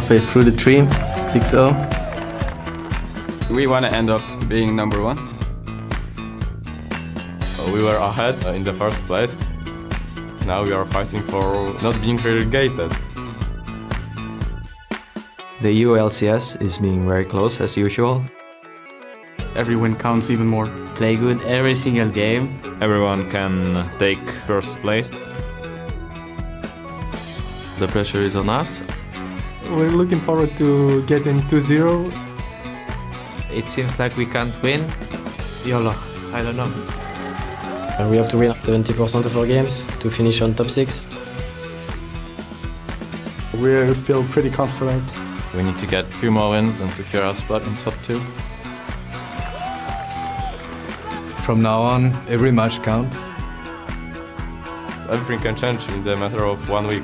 halfway through the dream, 6-0. We want to end up being #1. We were ahead in the first place. Now we are fighting for not being relegated. The EU LCS is being very close as usual. Every win counts even more. Play good every single game. Everyone can take first place. The pressure is on us. We're looking forward to getting 2-0. It seems like we can't win. YOLO, I don't know. We have to win 70% of our games to finish on top 6. We feel pretty confident. We need to get a few more wins and secure our spot in top 2. From now on, every match counts. Everything can change in the matter of 1 week.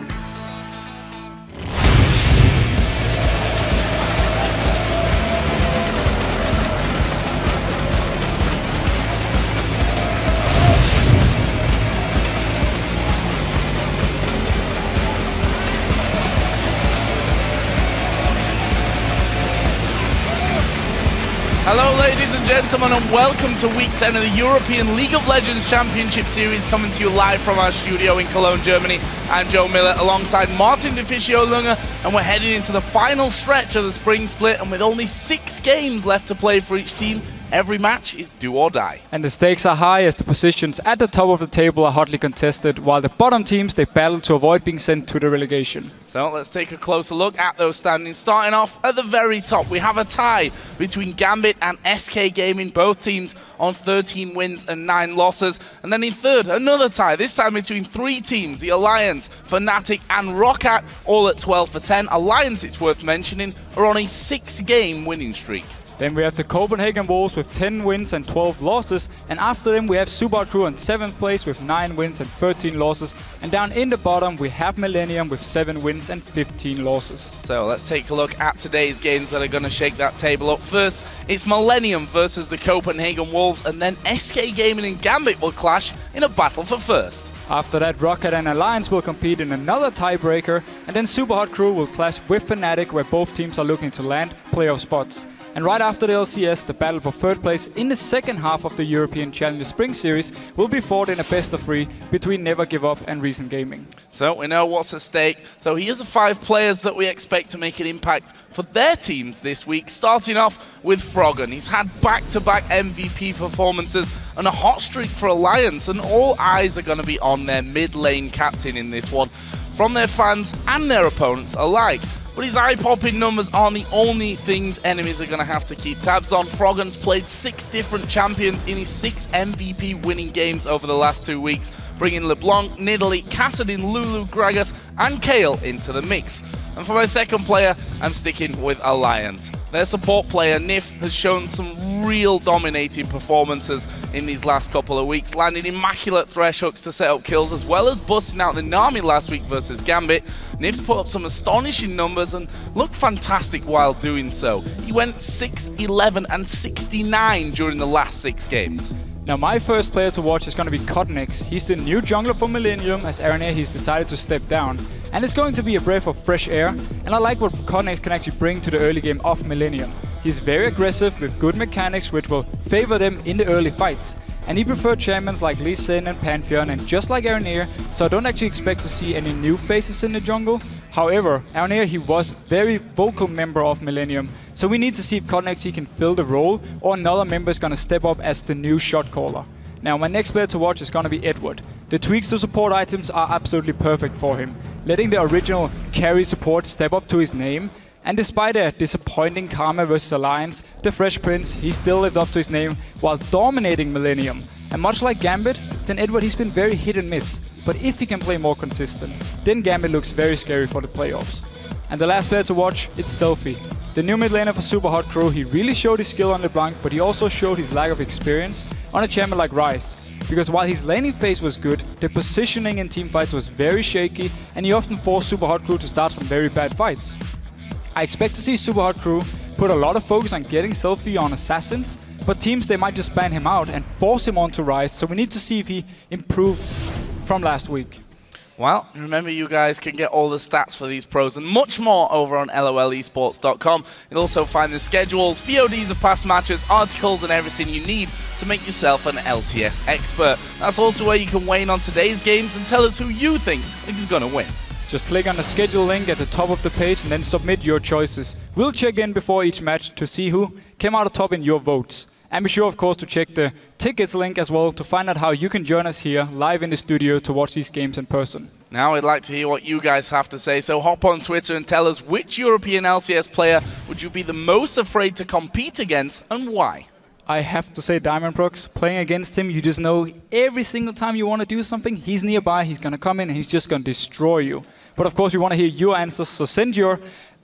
Hello ladies and gentlemen, and welcome to week 10 of the European League of Legends Championship Series, coming to you live from our studio in Cologne, Germany. I'm Joe Miller alongside Martin Deficio Lunga, and we're heading into the final stretch of the spring split, and with only 6 games left to play for each team, every match is do or die. And the stakes are high as the positions at the top of the table are hotly contested, while the bottom teams, they battle to avoid being sent to the relegation. So let's take a closer look at those standings. Starting off at the very top, we have a tie between Gambit and SK Gaming, both teams on 13 wins and 9 losses. And then in third, another tie, this time between 3 teams, the Alliance, Fnatic and Roccat, all at 12 for 10. Alliance, it's worth mentioning, are on a 6-game winning streak. Then we have the Copenhagen Wolves with 10 wins and 12 losses, and after them we have Super Crew in 7th place with 9 wins and 13 losses, and down in the bottom we have Millennium with 7 wins and 15 losses. So let's take a look at today's games that are going to shake that table up. First, it's Millennium versus the Copenhagen Wolves, and then SK Gaming and Gambit will clash in a battle for first. After that, Roccat and Alliance will compete in another tiebreaker, and then Super Hot Crew will clash with Fnatic, where both teams are looking to land playoff spots. And right after the LCS, the battle for third place in the second half of the European Challenger Spring Series will be fought in a best-of-3 between Never Give Up and Recent Gaming. So we know what's at stake. So here's the 5 players that we expect to make an impact for their teams this week, starting off with Froggen. He's had back-to-back MVP performances and a hot streak for Alliance, and all eyes are going to be on their mid-lane captain in this one, from their fans and their opponents alike. But his eye-popping numbers aren't the only things enemies are going to have to keep tabs on. Froggen's played 6 different champions in his 6 MVP winning games over the last 2 weeks, bringing LeBlanc, Nidalee, Kassadin, Lulu, Gragas and Kale into the mix. And for my second player, I'm sticking with Alliance. Their support player, Nif, has shown some real dominating performances in these last couple of weeks, landing immaculate thresh hooks to set up kills, as well as busting out the Nami last week versus Gambit. Nif's put up some astonishing numbers and looked fantastic while doing so. He went 6, 11 and 69 during the last 6 games. Now my first player to watch is going to be Kha'Zix. He's the new jungler for Millennium, as Aranaea he's decided to step down. And it's going to be a breath of fresh air, and I like what Kha'Zix can actually bring to the early game of Millennium. He's very aggressive with good mechanics which will favor them in the early fights. And he preferred champions like Lee Sin and Pantheon, and just like Aranaea, so I don't actually expect to see any new faces in the jungle. However, Aranaea, he was a very vocal member of Millennium, so we need to see if Kha'Zix he can fill the role, or another member is going to step up as the new shot caller. Now my next player to watch is going to be Edward. The tweaks to support items are absolutely perfect for him, letting the original carry support step up to his name. And despite a disappointing Karma vs Alliance, the Fresh Prince, he still lived up to his name while dominating Millennium. And much like Gambit, then Edward he's been very hit and miss. But if he can play more consistent, then Gambit looks very scary for the playoffs. And the last player to watch, it's Selfie. The new mid laner for Super Hot Crew, he really showed his skill on LeBlanc, but he also showed his lack of experience on a champion like Ryze. Because while his laning phase was good, the positioning in teamfights was very shaky, and he often forced Super Hot Crew to start some very bad fights. I expect to see Super Hot Crew put a lot of focus on getting Selfie on Assassins, but teams they might just ban him out and force him onto Ryze, so we need to see if he improves from last week. Well, remember you guys can get all the stats for these pros and much more over on lolesports.com. You'll also find the schedules, VODs of past matches, articles and everything you need to make yourself an LCS expert. That's also where you can weigh in on today's games and tell us who you think is going to win. Just click on the schedule link at the top of the page and then submit your choices. We'll check in before each match to see who came out on top in your votes. And be sure, of course, to check the tickets link as well to find out how you can join us here live in the studio to watch these games in person. Now I'd like to hear what you guys have to say, so hop on Twitter and tell us which European LCS player would you be the most afraid to compete against and why? I have to say Diamondprox. Playing against him, you just know every single time you want to do something, he's nearby, he's going to come in and he's just going to destroy you. But of course, we want to hear your answers, so send your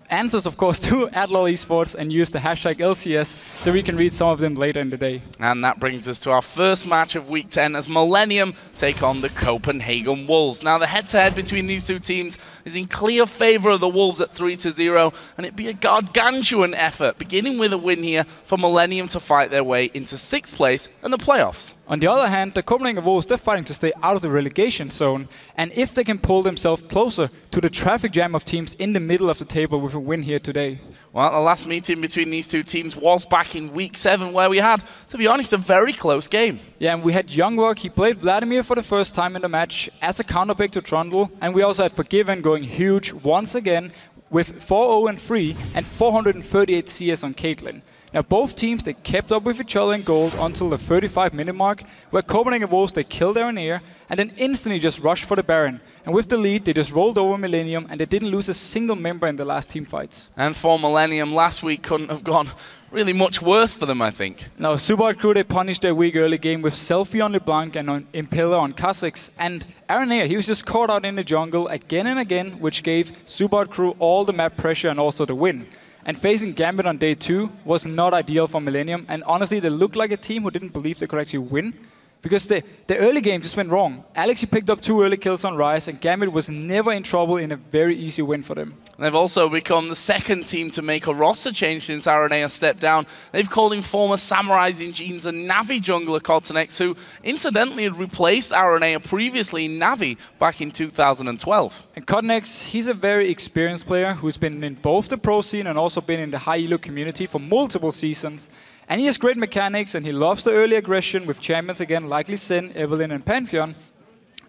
answers, of course, to @LoleSports and use the hashtag LCS so we can read some of them later in the day. And that brings us to our first match of Week 10 as Millennium take on the Copenhagen Wolves. Now, the head-to-head between these two teams is in clear favour of the Wolves at 3-0, and it'd be a gargantuan effort, beginning with a win here for Millennium to fight their way into 6th place and the playoffs. On the other hand, the Copenhagen Wolves, they're fighting to stay out of the relegation zone, and if they can pull themselves closer to the traffic jam of teams in the middle of the table with a win here today. Well, the last meeting between these two teams was back in Week 7, where we had, to be honest, a very close game. Yeah, and we had YoungBuck. He played Vladimir for the first time in the match as a counterpick to Trundle, and we also had Forgiven going huge once again with 4-0-3 and 438 CS on Caitlyn. Now, both teams, they kept up with each other in gold until the 35-minute mark, where Copenhagen Wolves, they killed Aranaea and then instantly just rushed for the Baron. And with the lead, they just rolled over Millennium and they didn't lose a single member in the last team fights. And for Millennium, last week couldn't have gone really much worse for them, I think. Now, Subart crew, they punished their weak early game with Selfie on LeBlanc and on Impaler on Kha'Zix. And Aranaea, he was just caught out in the jungle again and again, which gave Subart crew all the map pressure and also the win. And facing Gambit on day 2 was not ideal for Millennium, and honestly, they looked like a team who didn't believe they could actually win. Because the early game just went wrong. Alex, he picked up 2 early kills on Ryze, and Gambit was never in trouble in a very easy win for them. They've also become the second team to make a roster change since Aranaea stepped down. They've called in former Samurais in Jeans and Navi jungler Kha'Zix, who incidentally had replaced Aranaea previously in Navi back in 2012. And Kha'Zix, he's a very experienced player who's been in both the pro scene and also been in the high elo community for multiple seasons. And he has great mechanics and he loves the early aggression with champions again like Lee Sin, Evelynn and Pantheon.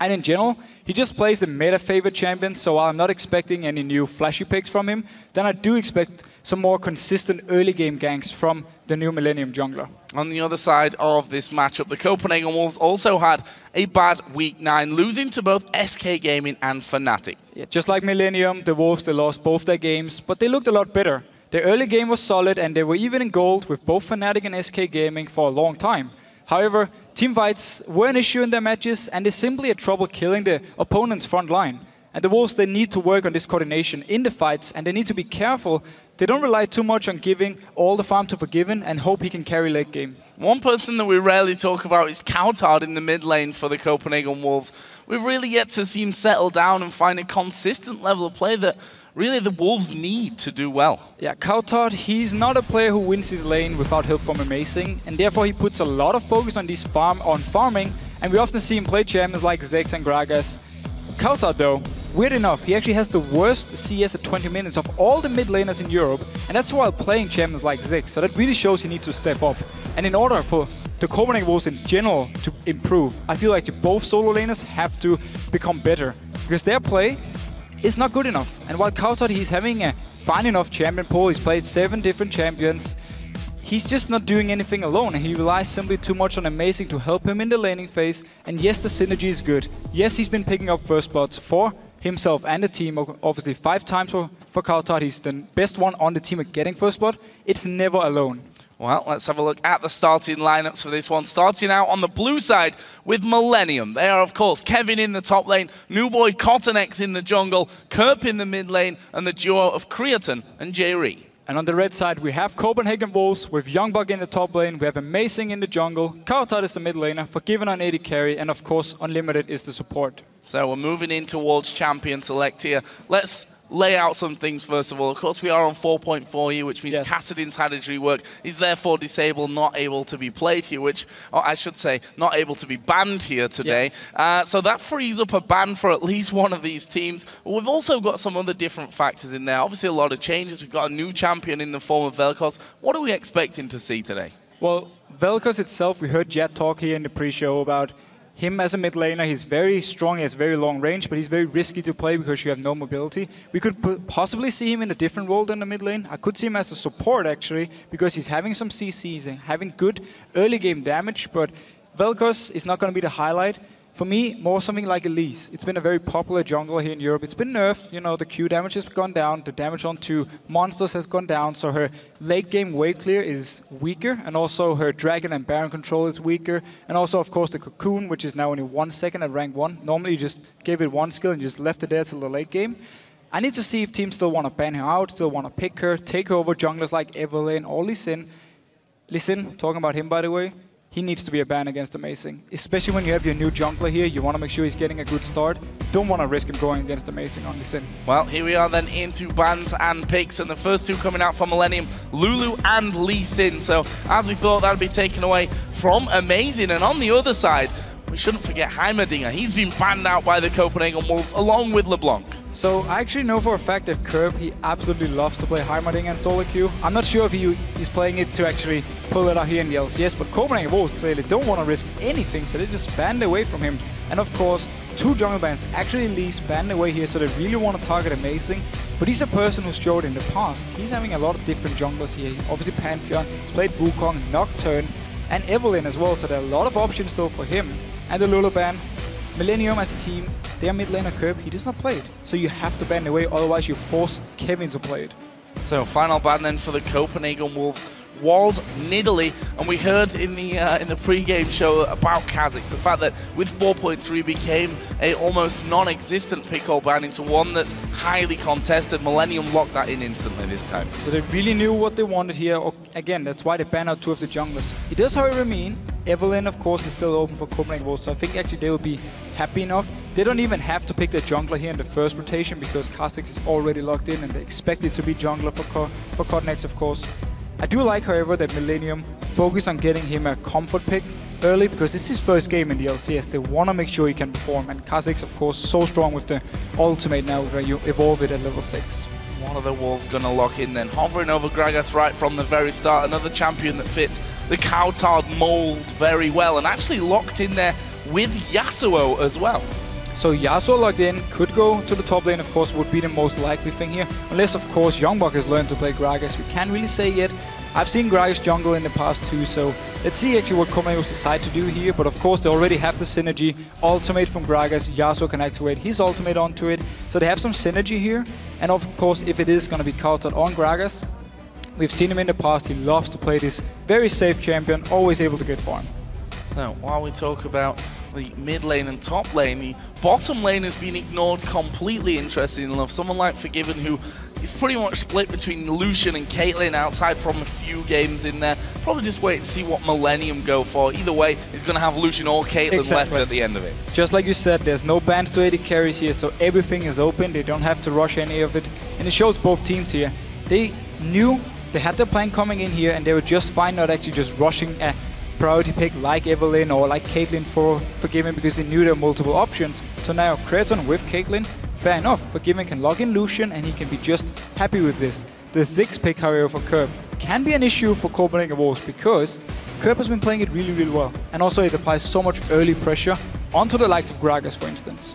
And in general, he just plays the meta-favorite champion, so while I'm not expecting any new flashy picks from him, then I do expect some more consistent early game ganks from the new Millennium jungler. On the other side of this matchup, the Copenhagen Wolves also had a bad Week 9, losing to both SK Gaming and Fnatic. Yeah, just like Millennium, the Wolves, they lost both their games, but they looked a lot better. Their early game was solid and they were even in gold with both Fnatic and SK Gaming for a long time. However, teamfights were an issue in their matches and they simply had trouble killing the opponent's front line. And the Wolves, they need to work on this coordination in the fights and they need to be careful. They don't rely too much on giving all the farm to Forgiven and hope he can carry late game. One person that we rarely talk about is cowTard in the mid lane for the Copenhagen Wolves. We've really yet to see him settle down and find a consistent level of play that really the Wolves need to do well. Yeah, cowTard, he's not a player who wins his lane without help from Amazing, and therefore he puts a lot of focus on farming, and we often see him play champions like Ziggs and Gragas. cowTard though, weird enough, he actually has the worst CS at 20 minutes of all the mid laners in Europe, and that's while playing champions like Ziggs, so that really shows he needs to step up. And in order for the Copenhagen Wolves in general to improve, I feel like both solo laners have to become better, because their play is not good enough. And while cowTard, he's having a fine enough champion pool, he's played 7 different champions, he's just not doing anything alone, and he relies simply too much on Amazing to help him in the laning phase. And yes, the synergy is good. Yes, he's been picking up first spots for himself and the team, obviously 5 times for cowTard. He's the best one on the team at getting first spot. It's never alone. Well, let's have a look at the starting lineups for this one. Starting out on the blue side with Millennium. They are, of course, Kevin in the top lane, new boy Kha'Zix in the jungle, Kerp in the mid lane, and the duo of Creaton and Jree. And on the red side, we have Copenhagen Wolves with YoungBuck in the top lane, we have Amazing in the jungle, cowTard is the mid laner, Forgiven on AD carry, and of course, Unlimited is the support. So we're moving in towards champion select here. Let's lay out some things first of all. Of course, we are on 4.4 here, which means Yes. Kassadin's had his rework. He's therefore disabled, not able to be played here, which, or I should say, not able to be banned here today. So that frees up a ban for at least one of these teams. But we've also got some other different factors in there. Obviously, a lot of changes. We've got a new champion in the form of Vel'Koz. What are we expecting to see today? Well, Vel'Koz itself, we heard Jet talk here in the pre-show about him as a mid laner. He's very strong, he has very long range, but he's very risky to play because you have no mobility. We could possibly see him in a different role than the mid lane. I could see him as a support actually, because he's having some CCs and having good early game damage, but Vel'Koz is not going to be the highlight. For me, more something like Elise. It's been a very popular jungler here in Europe. It's been nerfed, you know, the Q damage has gone down, the damage onto monsters has gone down, so her late game wave clear is weaker, and also her dragon and baron control is weaker, and also of course the cocoon, which is now only 1 second at rank 1. Normally you just gave it one skill and just left it there till the late game. I need to see if teams still want to ban her out, still want to pick her, take her over junglers like Evelynn or Lucian. Listen, talking about him by the way, he needs to be a ban against Amazing. Especially when you have your new jungler here, you want to make sure he's getting a good start. Don't want to risk him going against Amazing on Sin. Well, here we are then into bans and picks, and the first two coming out from Millennium, Lulu and Lee Sin. So, as we thought, that would be taken away from Amazing. And on the other side, we shouldn't forget Heimerdinger. He's been banned out by the Copenhagen Wolves along with LeBlanc. So I actually know for a fact that Kerp, he absolutely loves to play Heimerdinger and solo queue. I'm not sure if he's playing it to actually pull it out here in the LCS, but Copenhagen Wolves clearly don't want to risk anything, so they just banned away from him. And of course, two jungle bans actually at least banned away here, so they really want to target Amazing. But he's a person who's showed in the past. He's having a lot of different junglers here. Obviously Pantheon, he's played Wukong, Nocturne, and Evelynn as well, so there are a lot of options still for him. And the Lulu ban, Millennium as a team, their mid laner Kerp, he does not play it. So you have to ban away, otherwise you force Kevin to play it. So final ban then for the Copenhagen Wolves was Nidalee, and we heard in the pre-game show about Kha'Zix, the fact that with 4.3 became a almost non-existent pickle ban into one that's highly contested. Millennium locked that in instantly this time. So they really knew what they wanted here. Again, that's why they banned out two of the junglers. It does, however, mean Evelynn, of course, is still open for Copenhagen Wolves, so I think actually they will be happy enough. They don't even have to pick their jungler here in the first rotation because Kha'Zix is already locked in and they expect it to be jungler for Cotnex, of course. I do like, however, that Millennium focus on getting him a comfort pick early because this is his first game in the LCS. They want to make sure he can perform, and Kha'Zix, of course, so strong with the ultimate now where you evolve it at level 6. One of the Wolves going to lock in then, hovering over Gragas right from the very start. Another champion that fits the cowTard mold very well, and actually locked in there with Yasuo as well. So Yasuo locked in, could go to the top lane, of course, would be the most likely thing here. Unless, of course, YoungBuck has learned to play Gragas. We can't really say yet. I've seen Gragas jungle in the past too, so let's see actually what Copenhagen will decide to do here. But of course, they already have the synergy. Ultimate from Gragas, Yasuo can activate his ultimate onto it. So they have some synergy here. And of course, if it is going to be cowTard on Gragas, we've seen him in the past. He loves to play this very safe champion, always able to get farm. So while we talk about the mid lane and top lane, the bottom lane has been ignored completely, interestingly enough. Someone like Forgiven, who is pretty much split between Lucian and Caitlyn outside from a few games in there. Probably just wait to see what Millennium go for. Either way, he's going to have Lucian or Caitlyn left at the end of it. Just like you said, there's no bans to AD carries here, so everything is open. They don't have to rush any of it. And it shows both teams here. They knew they had their plan coming in here, and they were just fine not actually just rushing a priority pick like Evelynn or like Caitlyn for Forgiven because they knew there were multiple options. So now Creaton with Caitlyn, fair enough. Forgiven can log in Lucian and he can be just happy with this. The Ziggs pick, however, for Kerp can be an issue for Copenhagen Wolves because Kerp has been playing it really, really well. And also it applies so much early pressure onto the likes of Gragas, for instance.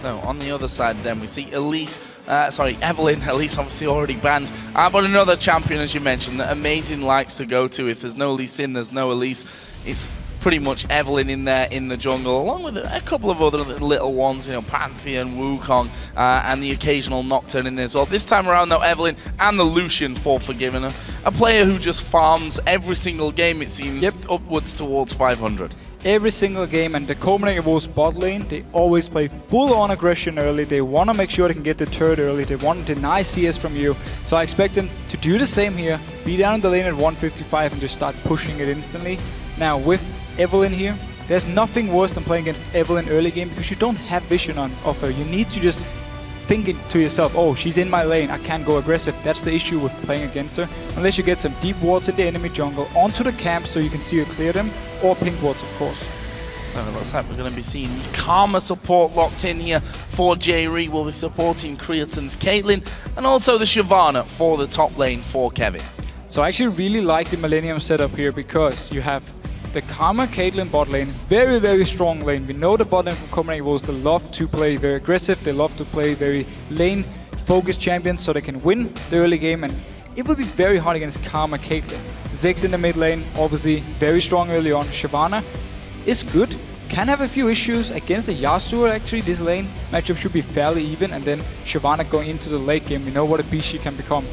So on the other side then we see Evelynn, Elise obviously already banned, but another champion, as you mentioned, that Amazing likes to go to. If there's no Lee Sin, there's no Elise. It's pretty much Evelynn in there in the jungle, along with a couple of other little ones, you know, Pantheon, Wukong, and the occasional Nocturne in there as well. This time around though, Evelynn and the Lucian for Forgiven, a player who just farms every single game, it seems, upwards towards 500. Every single game, and the Copenhagen Wolves bot lane, they always play full-on aggression early. They want to make sure they can get the turret early. They want to deny CS from you. So I expect them to do the same here, be down in the lane at 155 and just start pushing it instantly. Now with Evelynn here, there's nothing worse than playing against Evelynn early game because you don't have vision of her. You need to just think to yourself, oh, she's in my lane, I can't go aggressive. That's the issue with playing against her. Unless you get some deep wards in the enemy jungle, onto the camp so you can see her clear them, or pink wards, of course. It looks like we're going to be seeing the Karma support locked in here for Jree. We'll be supporting Creaton's Caitlyn, and also the Shyvana for the top lane for Kevin. So I actually really like the Millennium setup here because you have the Karma Caitlyn bot lane, very, very strong lane. We know the bot lane from Copenhagen Wolves, they love to play very aggressive, they love to play very lane-focused champions so they can win the early game, and it will be very hard against Karma Caitlyn. Ziggs in the mid lane, obviously very strong early on. Shyvana is good, can have a few issues against the Yasuo actually. This lane matchup should be fairly even, and then Shyvana going into the late game, we know what a beast she can become.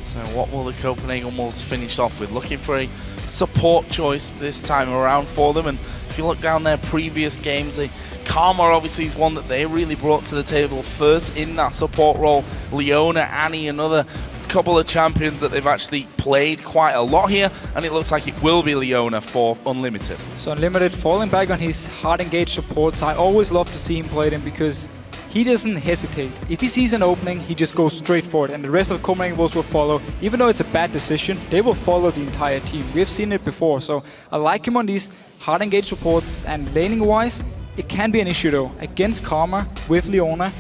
So what will the Copenhagen Wolves finish off with? Looking for a support choice this time around for them, and if you look down their previous games, Karma obviously is one that they really brought to the table first in that support role. Leona, Annie, another couple of champions that they've actually played quite a lot here, and it looks like it will be Leona for Unlimited. So Unlimited falling back on his hard engaged supports. I always love to see him play them because he doesn't hesitate. If he sees an opening, he just goes straight for it, and the rest of the Copenhagen Wolves will follow. Even though it's a bad decision, they will follow the entire team. We have seen it before, so I like him on these hard engaged supports, and laning wise, it can be an issue though. Against Karma with Leona,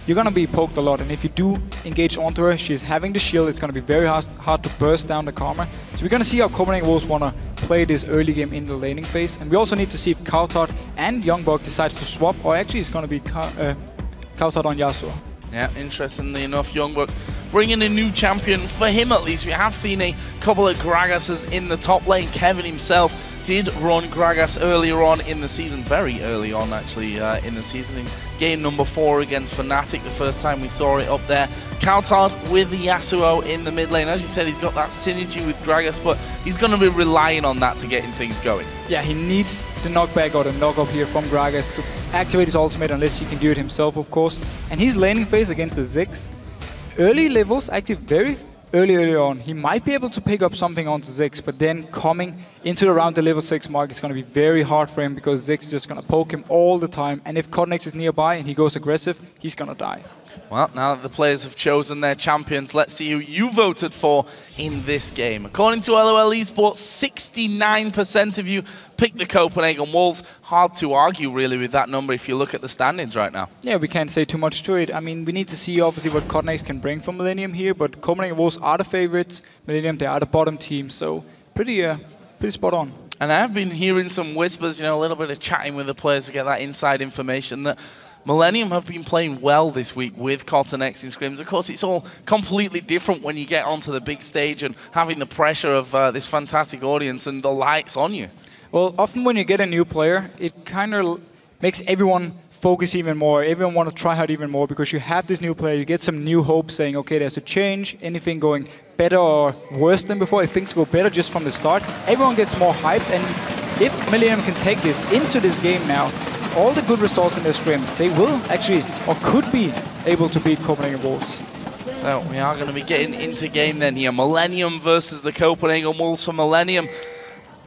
you're gonna be poked a lot, and if you do engage onto her, she's having the shield, it's gonna be very hard to burst down the Karma. So we're gonna see how Copenhagen Wolves wanna play this early game in the laning phase, and we also need to see if cowTard and YoungBuck decides to swap, or actually it's gonna be cowTard on Yasuo. Yeah, interestingly enough, YoungBuck bringing a new champion, for him at least. We have seen a couple of Gragases in the top lane. Kevin himself did run Gragas earlier on in the season, very early on actually in the season, in game number 4 against Fnatic, the first time we saw it up there. cowTard with the Yasuo in the mid lane. As you said, he's got that synergy with Gragas, but he's going to be relying on that to getting things going. Yeah, he needs the knockback or the knock-up here from Gragas to activate his ultimate, unless he can do it himself, of course. And his laning phase against the Ziggs, early levels, actually very early on, he might be able to pick up something onto Ziggs, but then coming into around the level 6 mark, it's going to be very hard for him because Ziggs is just going to poke him all the time, and if Kha'Zix is nearby and he goes aggressive, he's going to die. Well, now that the players have chosen their champions, let's see who you voted for in this game. According to LOL Esports, 69% of you picked the Copenhagen Wolves. Hard to argue, really, with that number if you look at the standings right now. Yeah, we can't say too much to it. I mean, we need to see, obviously, what Kha'Zix can bring from Millennium here, but Copenhagen Wolves are the favorites. Millennium, they are the bottom team, so pretty spot on. And I've been hearing some whispers, you know, a little bit of chatting with the players to get that inside information that Millennium have been playing well this week with Kha'Zix in scrims. Of course, it's all completely different when you get onto the big stage and having the pressure of this fantastic audience and the lights on you. Well, often when you get a new player, it kind of makes everyone focus even more. Everyone want to try hard even more because you have this new player. You get some new hope saying, okay, there's a change, anything going better or worse than before. If things go better just from the start, everyone gets more hyped. And if Millennium can take this into this game now, all the good results in their scrims, they will actually, or could be, able to beat Copenhagen Wolves. So we are going to be getting into game then here. Millennium versus the Copenhagen Wolves for Millennium.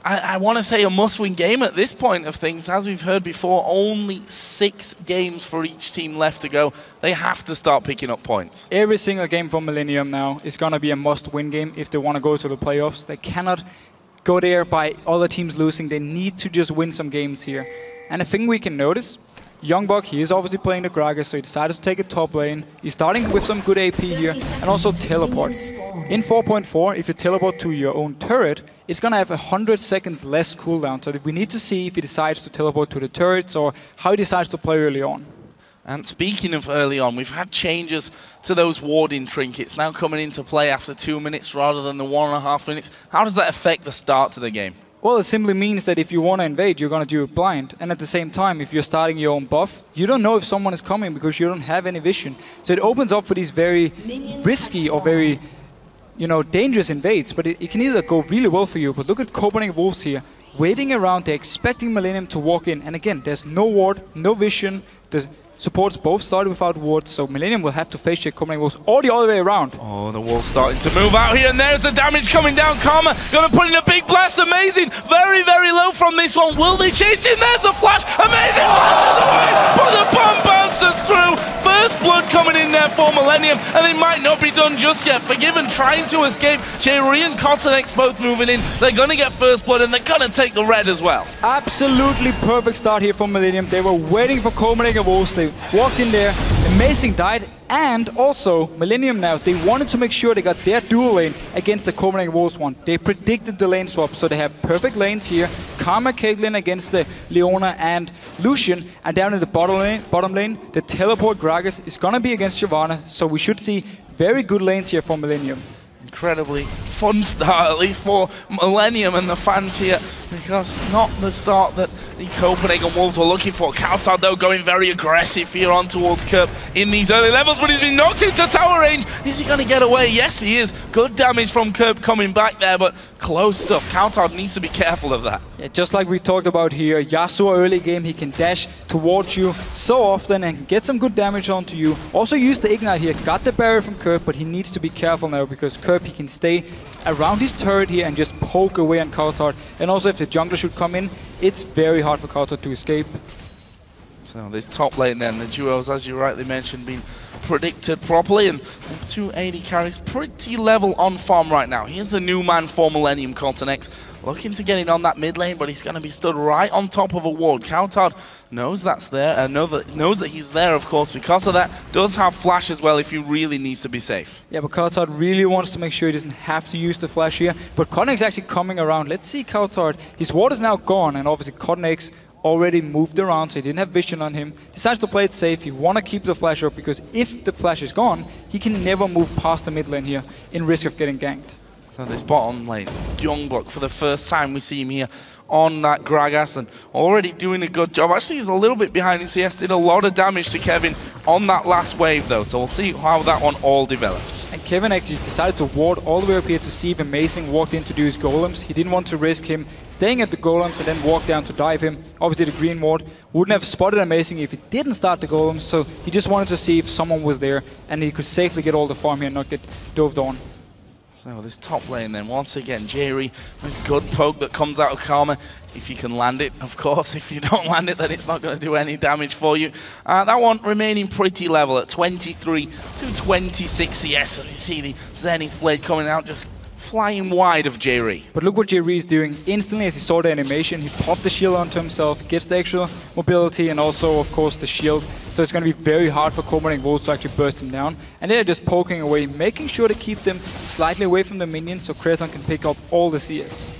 I want to say a must-win game at this point of things. As we've heard before, only 6 games for each team left to go. They have to start picking up points. Every single game for Millennium now is going to be a must-win game if they want to go to the playoffs. They cannot go there by other teams losing. They need to just win some games here. And a thing we can notice, YoungBuck, he is obviously playing the Gragas, so he decided to take a top lane. He's starting with some good AP here, and also teleport. In 4.4, if you teleport to your own turret, it's going to have 100 seconds less cooldown. So we need to see if he decides to teleport to the turrets or how he decides to play early on. And speaking of early on, we've had changes to those warding trinkets now coming into play after 2 minutes rather than the 1.5 minutes. How does that affect the start to the game? Well, it simply means that if you want to invade, you're going to do it blind. And at the same time, if you're starting your own buff, you don't know if someone is coming because you don't have any vision. So it opens up for these very risky or very, dangerous invades. But it can either go really well for you. But look at Copenhagen Wolves here. Waiting around, they're expecting Millennium to walk in. And again, there's no ward, no vision. The supports both started without wards, so Millennium will have to face check Copenhagen Wolves or the other way around. Oh, the Wolves starting to move out here, and there's the damage coming down. Karma gonna put in a big blast, amazing. Very, very low from this one. Will they chase in? There's a flash, amazing, flashes away, but the bomb bounces through. First blood coming in there for Millennium, and they might not be done just yet. Forgiven trying to escape. Jree and cowTard both moving in. They're going to get first blood, and they're going to take the red as well. Absolutely perfect start here for Millennium. They were waiting for Copenhagen Wolves. They walked in there. Amazing died. And also, Millennium now, they wanted to make sure they got their dual lane against the Copenhagen Wolves one. They predicted the lane swap, so they have perfect lanes here. Karma Caitlyn against the Leona and Lucian. And down in the bottom lane, the teleport Gragas is going to be against Shyvana. So we should see very good lanes here for Millennium. Incredibly fun start, at least for Millennium and the fans here, because not the start that the Copenhagen Wolves were looking for. cowTard, though, going very aggressive here on towards Kerp in these early levels, but he's been knocked into tower range. Is he going to get away? Yes, he is. Good damage from Kerp coming back there, but close stuff. cowTard needs to be careful of that. Yeah, just like we talked about here, Yasuo early game, he can dash towards you so often and get some good damage onto you. Also use the Ignite here, got the barrier from Kerp, but he needs to be careful now because Kerp, he can stay around his turret here and just poke away on cowTard. And also if the jungler should come in, it's very hard for cowTard to escape. So this top lane then, the duos, as you rightly mentioned, being predicted properly, and 280 carries pretty level on farm right now. Here's the new man for Millennium, Konstantinos, looking to get in on that mid lane, but he's going to be stood right on top of a ward. cowTard knows that's there, and knows that he's there, of course, because of that. Does have flash as well if he really needs to be safe. Yeah, but cowTard really wants to make sure he doesn't have to use the flash here. But Konstantinos actually coming around. Let's see cowTard. His ward is now gone, and obviously Konstantinos already moved around, so he didn't have vision on him. Decides to play it safe. He want to keep the flash up because if the flash is gone, he can never move past the mid lane here in risk of getting ganked. So this bottom lane, YoungBuck, for the first time we see him here on that Gragas, and already doing a good job. Actually, he's a little bit behind in CS, did a lot of damage to Kevin on that last wave though, so we'll see how that one all develops. And Kevin actually decided to ward all the way up here to see if Amazing walked in to do his golems. He didn't want to risk him staying at the golems and then walk down to dive him. Obviously the green ward wouldn't have spotted Amazing if he didn't start the golems, so he just wanted to see if someone was there and he could safely get all the farm here and not get doved on. So this top lane then, once again, Jree with good poke that comes out of Karma. If you can land it, of course. If you don't land it, then it's not going to do any damage for you. That one remaining pretty level at 23 to 26 CS. So you see the Zenith Blade coming out, just flying wide of Jree. But look what Jree is doing. Instantly, as he saw the animation, he popped the shield onto himself, gets the extra mobility, and also, of course, the shield. So it's going to be very hard for Copenhagen Wolves to actually burst him down. And they're just poking away, making sure to keep them slightly away from the minions so Creaton can pick up all the CS.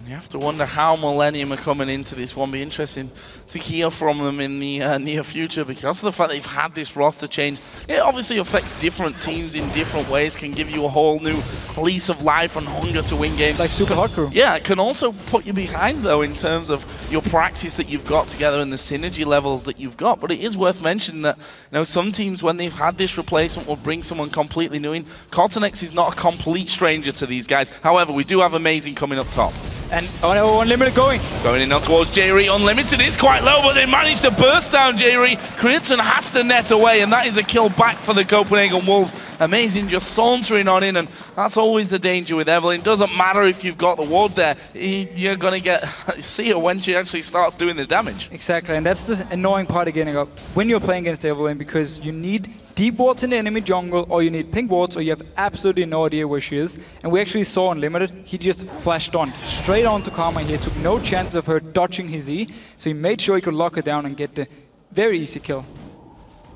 You have to wonder how Millennium are coming into this one. Be interesting to hear from them in the near future, because of the fact they've had this roster change. It obviously affects different teams in different ways, can give you a whole new lease of life and hunger to win games. Like Super Hot Crew. Yeah, it can also put you behind though in terms of your practice that you've got together and the synergy levels that you've got. But it is worth mentioning that some teams, when they've had this replacement, will bring someone completely new in. Konstantinos is not a complete stranger to these guys. However, we do have Amazing coming up top. And Unlimited going in now towards Jree. Unlimited is quite low, but they managed to burst down Jree. Creaton has to net away, and that is a kill back for the Copenhagen Wolves. Amazing just sauntering on in, and that's always the danger with Evelynn. Doesn't matter if you've got the ward there. You're going to see her when she actually starts doing the damage. Exactly, and that's the annoying part of getting up when you're playing against Evelynn, because you need deep wards in the enemy jungle, or you need pink wards, or you have absolutely no idea where she is. And we actually saw Unlimited, he just flashed on straight onto Karma here, took no chances of her dodging his E, so he made sure he could lock her down and get the very easy kill.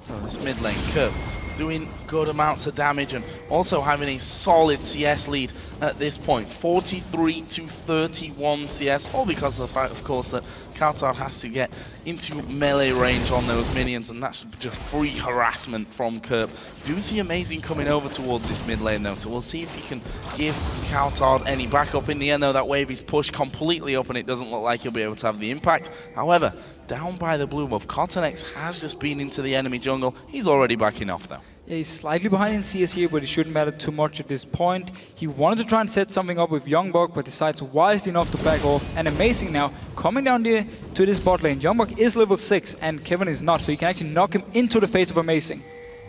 So this mid lane, Kerp, doing good amounts of damage and also having a solid CS lead at this point. 43 to 31 CS, all because of the fact, of course, that cowTard has to get into melee range on those minions, and that's just free harassment from Kerp. Do see Amazing coming over towards this mid lane though, so we'll see if he can give cowTard any backup. In the end though, that wave is pushed completely up and it doesn't look like he'll be able to have the impact. However, down by the blue buff, Konstantinos has just been into the enemy jungle. He's already backing off though. Yeah, he's slightly behind in CS here, but it shouldn't matter too much at this point. He wanted to try and set something up with YoungBuck, but decides wisely enough to back off. And Amazing now, coming down there to this bot lane. YoungBuck is level 6, and Kevin is not, so he can actually knock him into the face of Amazing.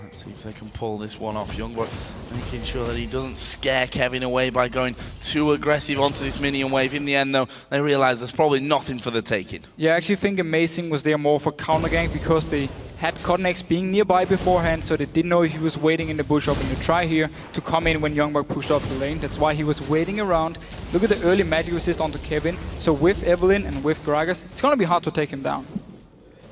Let's see if they can pull this one off. YoungBuck making sure that he doesn't scare Kevin away by going too aggressive onto this minion wave. In the end, though, they realize there's probably nothing for the taking. Yeah, I actually think Amazing was there more for counter gank, because they had cowTard being nearby beforehand, so they didn't know if he was waiting in the bush up in the try here to come in when YoungBuck pushed up the lane. That's why he was waiting around. Look at the early magic resist onto Kevin. So with Evelynn and with Gragas, it's going to be hard to take him down.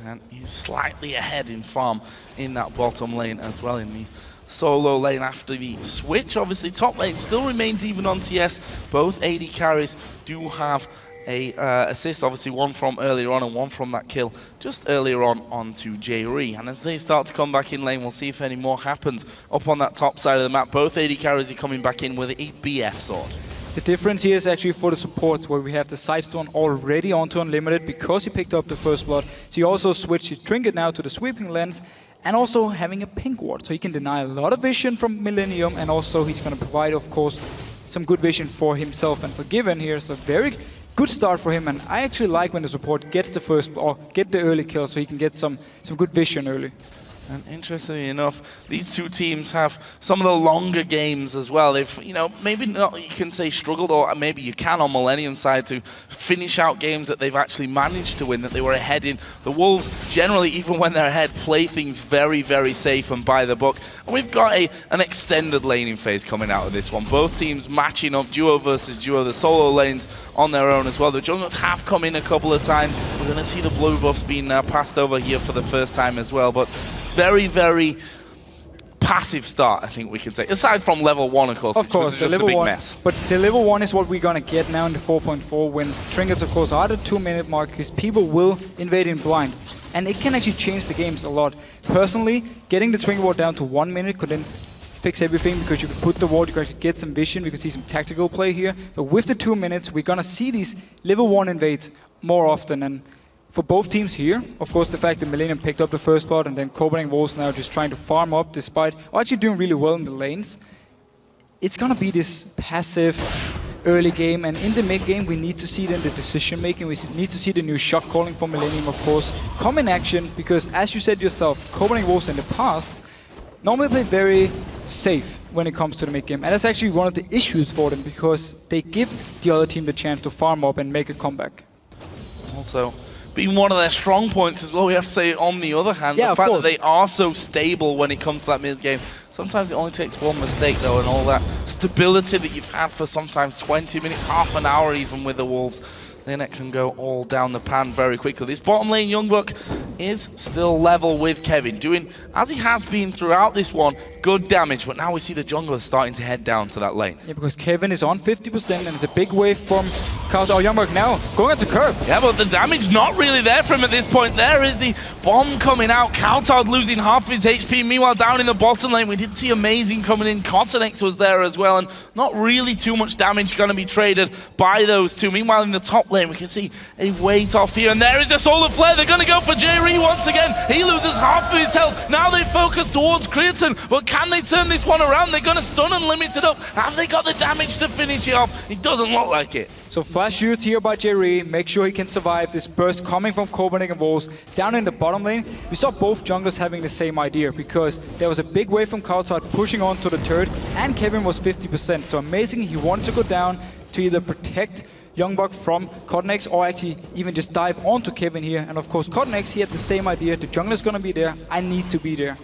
And he's slightly ahead in farm in that bottom lane as well, in the solo lane after the switch. Obviously, top lane still remains even on CS. Both AD carries do have a assist, obviously one from earlier on and one from that kill just earlier on onto Jree. And as they start to come back in lane, we'll see if any more happens up on that top side of the map. Both AD carries are coming back in with a BF sword. The difference here is actually for the supports, where we have the Sidestone already onto Unlimited because he picked up the first blood. So he also switched his trinket now to the sweeping lens, and also having a pink ward, so he can deny a lot of vision from Millennium, and also he's going to provide, of course, some good vision for himself and for Given here. So very good start for him, and I actually like when the support gets the first or get the early kill, so he can get some good vision early. And interestingly enough, these two teams have some of the longer games as well. They've, you know, maybe not, you can say struggled, or maybe you can on Millennium side, to finish out games that they've actually managed to win, that they were ahead in. The Wolves, generally, even when they're ahead, play things very, very safe and by the book. And we've got an extended laning phase coming out of this one. Both teams matching up duo versus duo, the solo lanes on their own as well. The junglers have come in a couple of times. We're going to see the blue buffs being passed over here for the first time as well. But very, very passive start, I think we can say. Aside from level 1, of course, which was just a big mess. But the level 1 is what we're going to get now in the 4.4, when trinkets, of course, are the 2-minute mark, because people will invade in blind. And it can actually change the games a lot. Personally, getting the trinket ward down to 1 minute could then fix everything, because you could put the ward, you could actually get some vision, we could see some tactical play here. But with the 2 minutes, we're going to see these level 1 invades more often. And for both teams here, of course, the fact that Millennium picked up the first spot, and then cowTard and Wolves now just trying to farm up despite actually doing really well in the lanes. It's going to be this passive early game, and in the mid game we need to see then the decision making. We need to see the new shot calling from Millennium, of course, come in action, because as you said yourself, cowTard and Wolves in the past normally play very safe when it comes to the mid game, and that's actually one of the issues for them, because they give the other team the chance to farm up and make a comeback. Also, being one of their strong points as well, we have to say, on the other hand, the fact that they are so stable when it comes to that mid game. Sometimes it only takes one mistake though, and all that stability that you've had for sometimes 20 minutes, half an hour even with the Wolves, then it can go all down the pan very quickly. This bottom lane, YoungBuck is still level with Kevin, doing, as he has been throughout this one, good damage, but now we see the junglers starting to head down to that lane. Yeah, because Kevin is on 50%, and it's a big wave from cowTard. YoungBuck now going into Kerp. Yeah, but the damage not really there for him at this point. There is the bomb coming out. cowTard losing half of his HP. Meanwhile, down in the bottom lane, we did see Amazing coming in. Kha'Zix was there as well, and not really too much damage going to be traded by those two. Meanwhile, in the top lane, we can see a weight off here, and there is a solar flare. They're going to go for Jree once again. He loses half of his health. Now they focus towards Creaton, but can they turn this one around? They're going to stun Unlimited up. Have they got the damage to finish it off? It doesn't look like it. So flash used here by Jree, make sure he can survive this burst coming from cowTard and Wolves. Down in the bottom lane, we saw both junglers having the same idea, because there was a big wave from cowTard pushing on to the turret, and Kevin was 50%. So Amazing, he wanted to go down to either protect YoungBuck from cowTard, or actually even just dive onto Kevin here. And of course, cowTard, he had the same idea. The jungler's gonna be there. I need to be there.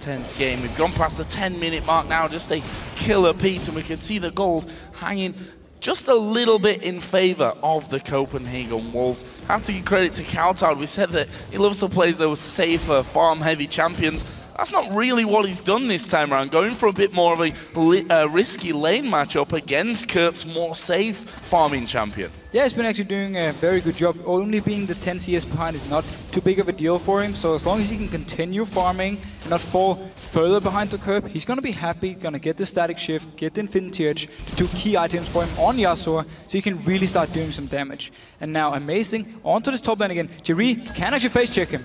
Tense game. We've gone past the 10-minute mark now. Just a killer piece, and we can see the gold hanging just a little bit in favor of the Copenhagen Wolves. Have to give credit to cowTard. We said that he loves to play those safer, farm-heavy champions. That's not really what he's done this time around, going for a bit more of a risky lane matchup against Kerp's more safe farming champion. Yeah, he's been actually doing a very good job. Only being the 10 CS behind is not too big of a deal for him, so as long as he can continue farming and not fall further behind the Kerp, he's going to be happy, going to get the static shift, get the Infinity Edge, the two key items for him on Yasuo, so he can really start doing some damage. And now Amazing, onto this top lane again. Jree can actually face check him.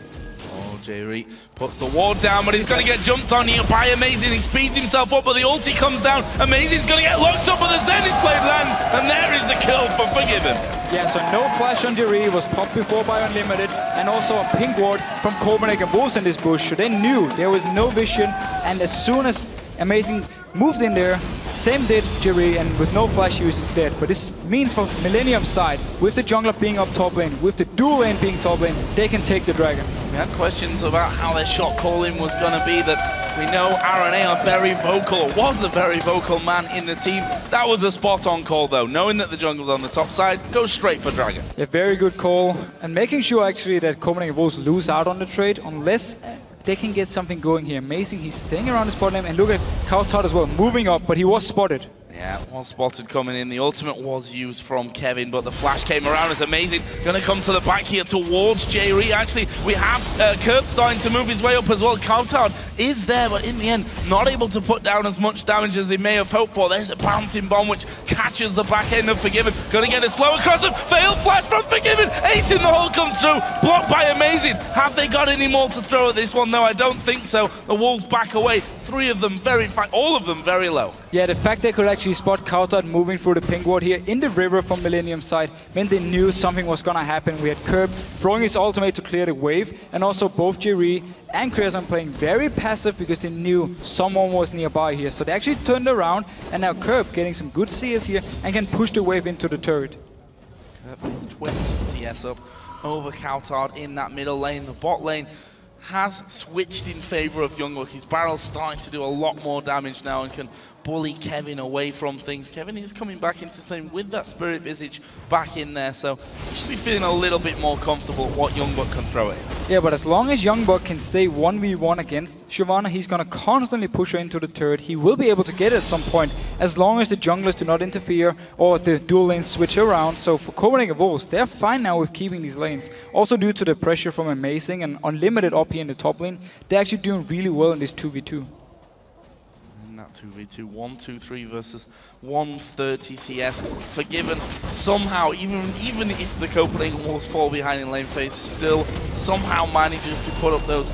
Jree puts the ward down, but he's going to get jumped on here by Amazing. He speeds himself up, but the ulti comes down. Amazing's going to get locked up, but the Zenith Blade lands, and there is the kill for Forgiven. Yeah, so no flash on Jree, was popped before by Unlimited, and also a pink ward from cowTard and Wolves in this bush, so they knew there was no vision, and as soon as Amazing moved in there, Same did Jree, and with no flash he was just dead. But this means for Millennium's side, with the jungler being up top lane, with the dual lane being top lane, they can take the dragon. We had questions about how their shot calling was going to be. That we know Aranaea very vocal, or was a very vocal man in the team. That was a spot-on call though. Knowing that the jungle's on the top side, go straight for dragon. Yeah, very good call. And making sure actually that Copenhagen Wolves lose out on the trade unless they can get something going here. Amazing, he's staying around the spot lane, and look at cowTard as well, moving up, but he was spotted. Yeah, was spotted coming in. The ultimate was used from Kevin, but the flash came around. It's amazing. Gonna come to the back here towards Jree. Actually, we have Kerp starting to move his way up as well. cowTard is there, but in the end, not able to put down as much damage as they may have hoped for. There's a bouncing bomb which catches the back end of Forgiven. Gonna get a slow across him. Failed flash from Forgiven. Ace in the hole comes through. Blocked by Amazing. Have they got any more to throw at this one? No, I don't think so. The Wolves back away. 3 of them very, in fact, all of them very low. Yeah, the fact they could actually spot cowTard moving through the pink ward here in the river from Millennium's side meant they knew something was gonna happen. We had Kerp throwing his ultimate to clear the wave, and also both Jree and Creaton playing very passive because they knew someone was nearby here. So they actually turned around, and now Kerp getting some good CS here and can push the wave into the turret. Kerp is 20 CS up over cowTard in that middle lane. The bot lane has switched in favor of YoungBuck. His barrel's starting to do a lot more damage now and can bully Kevin away from things. Kevin is coming back into this lane with that Spirit Visage back in there, so he should be feeling a little bit more comfortable at what YoungBuck can throw at him. Yeah, but as long as YoungBuck can stay 1v1 against Shyvana, he's gonna constantly push her into the turret. He will be able to get it at some point, as long as the junglers do not interfere or the dual lanes switch around. So for Copenhagen Wolves, they're fine now with keeping these lanes. Also due to the pressure from Amazing and Unlimited up here in the top lane, they're actually doing really well in this 2v2. 2v2, 1-2-3 versus 130 CS. Forgiven somehow, even if the Copenhagen Wolves fall behind in lane phase, still somehow manages to put up those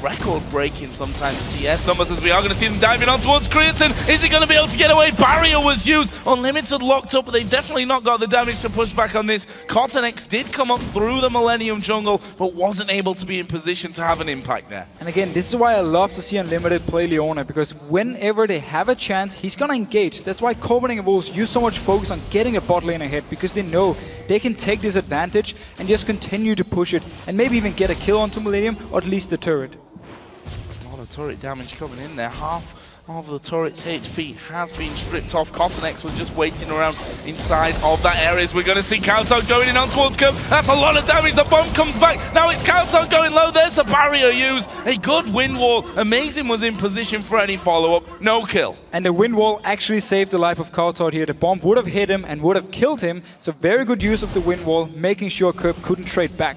record-breaking sometimes CS numbers, as we are going to see them diving on towards Creaton. Is he going to be able to get away? Barrier was used. Unlimited locked up, but they've definitely not got the damage to push back on this. cowTard did come up through the Millennium jungle, but wasn't able to be in position to have an impact there. And again, this is why I love to see Unlimited play Leona, because whenever they have a chance, he's going to engage. That's why Copenhagen Wolves use so much focus on getting a bot lane ahead, because they know they can take this advantage and just continue to push it, and maybe even get a kill onto Millennium, or at least the turret. A lot of turret damage coming in there. Half of the turret's HP has been stripped off. cowTard was just waiting around inside of that area. We're going to see cowTard going in on towards Kerp. That's a lot of damage. The bomb comes back. Now it's cowTard going low. There's the barrier used. A good wind wall. Amazing was in position for any follow-up. No kill. And the wind wall actually saved the life of cowTard here. The bomb would have hit him and would have killed him. So very good use of the wind wall, making sure Kerp couldn't trade back.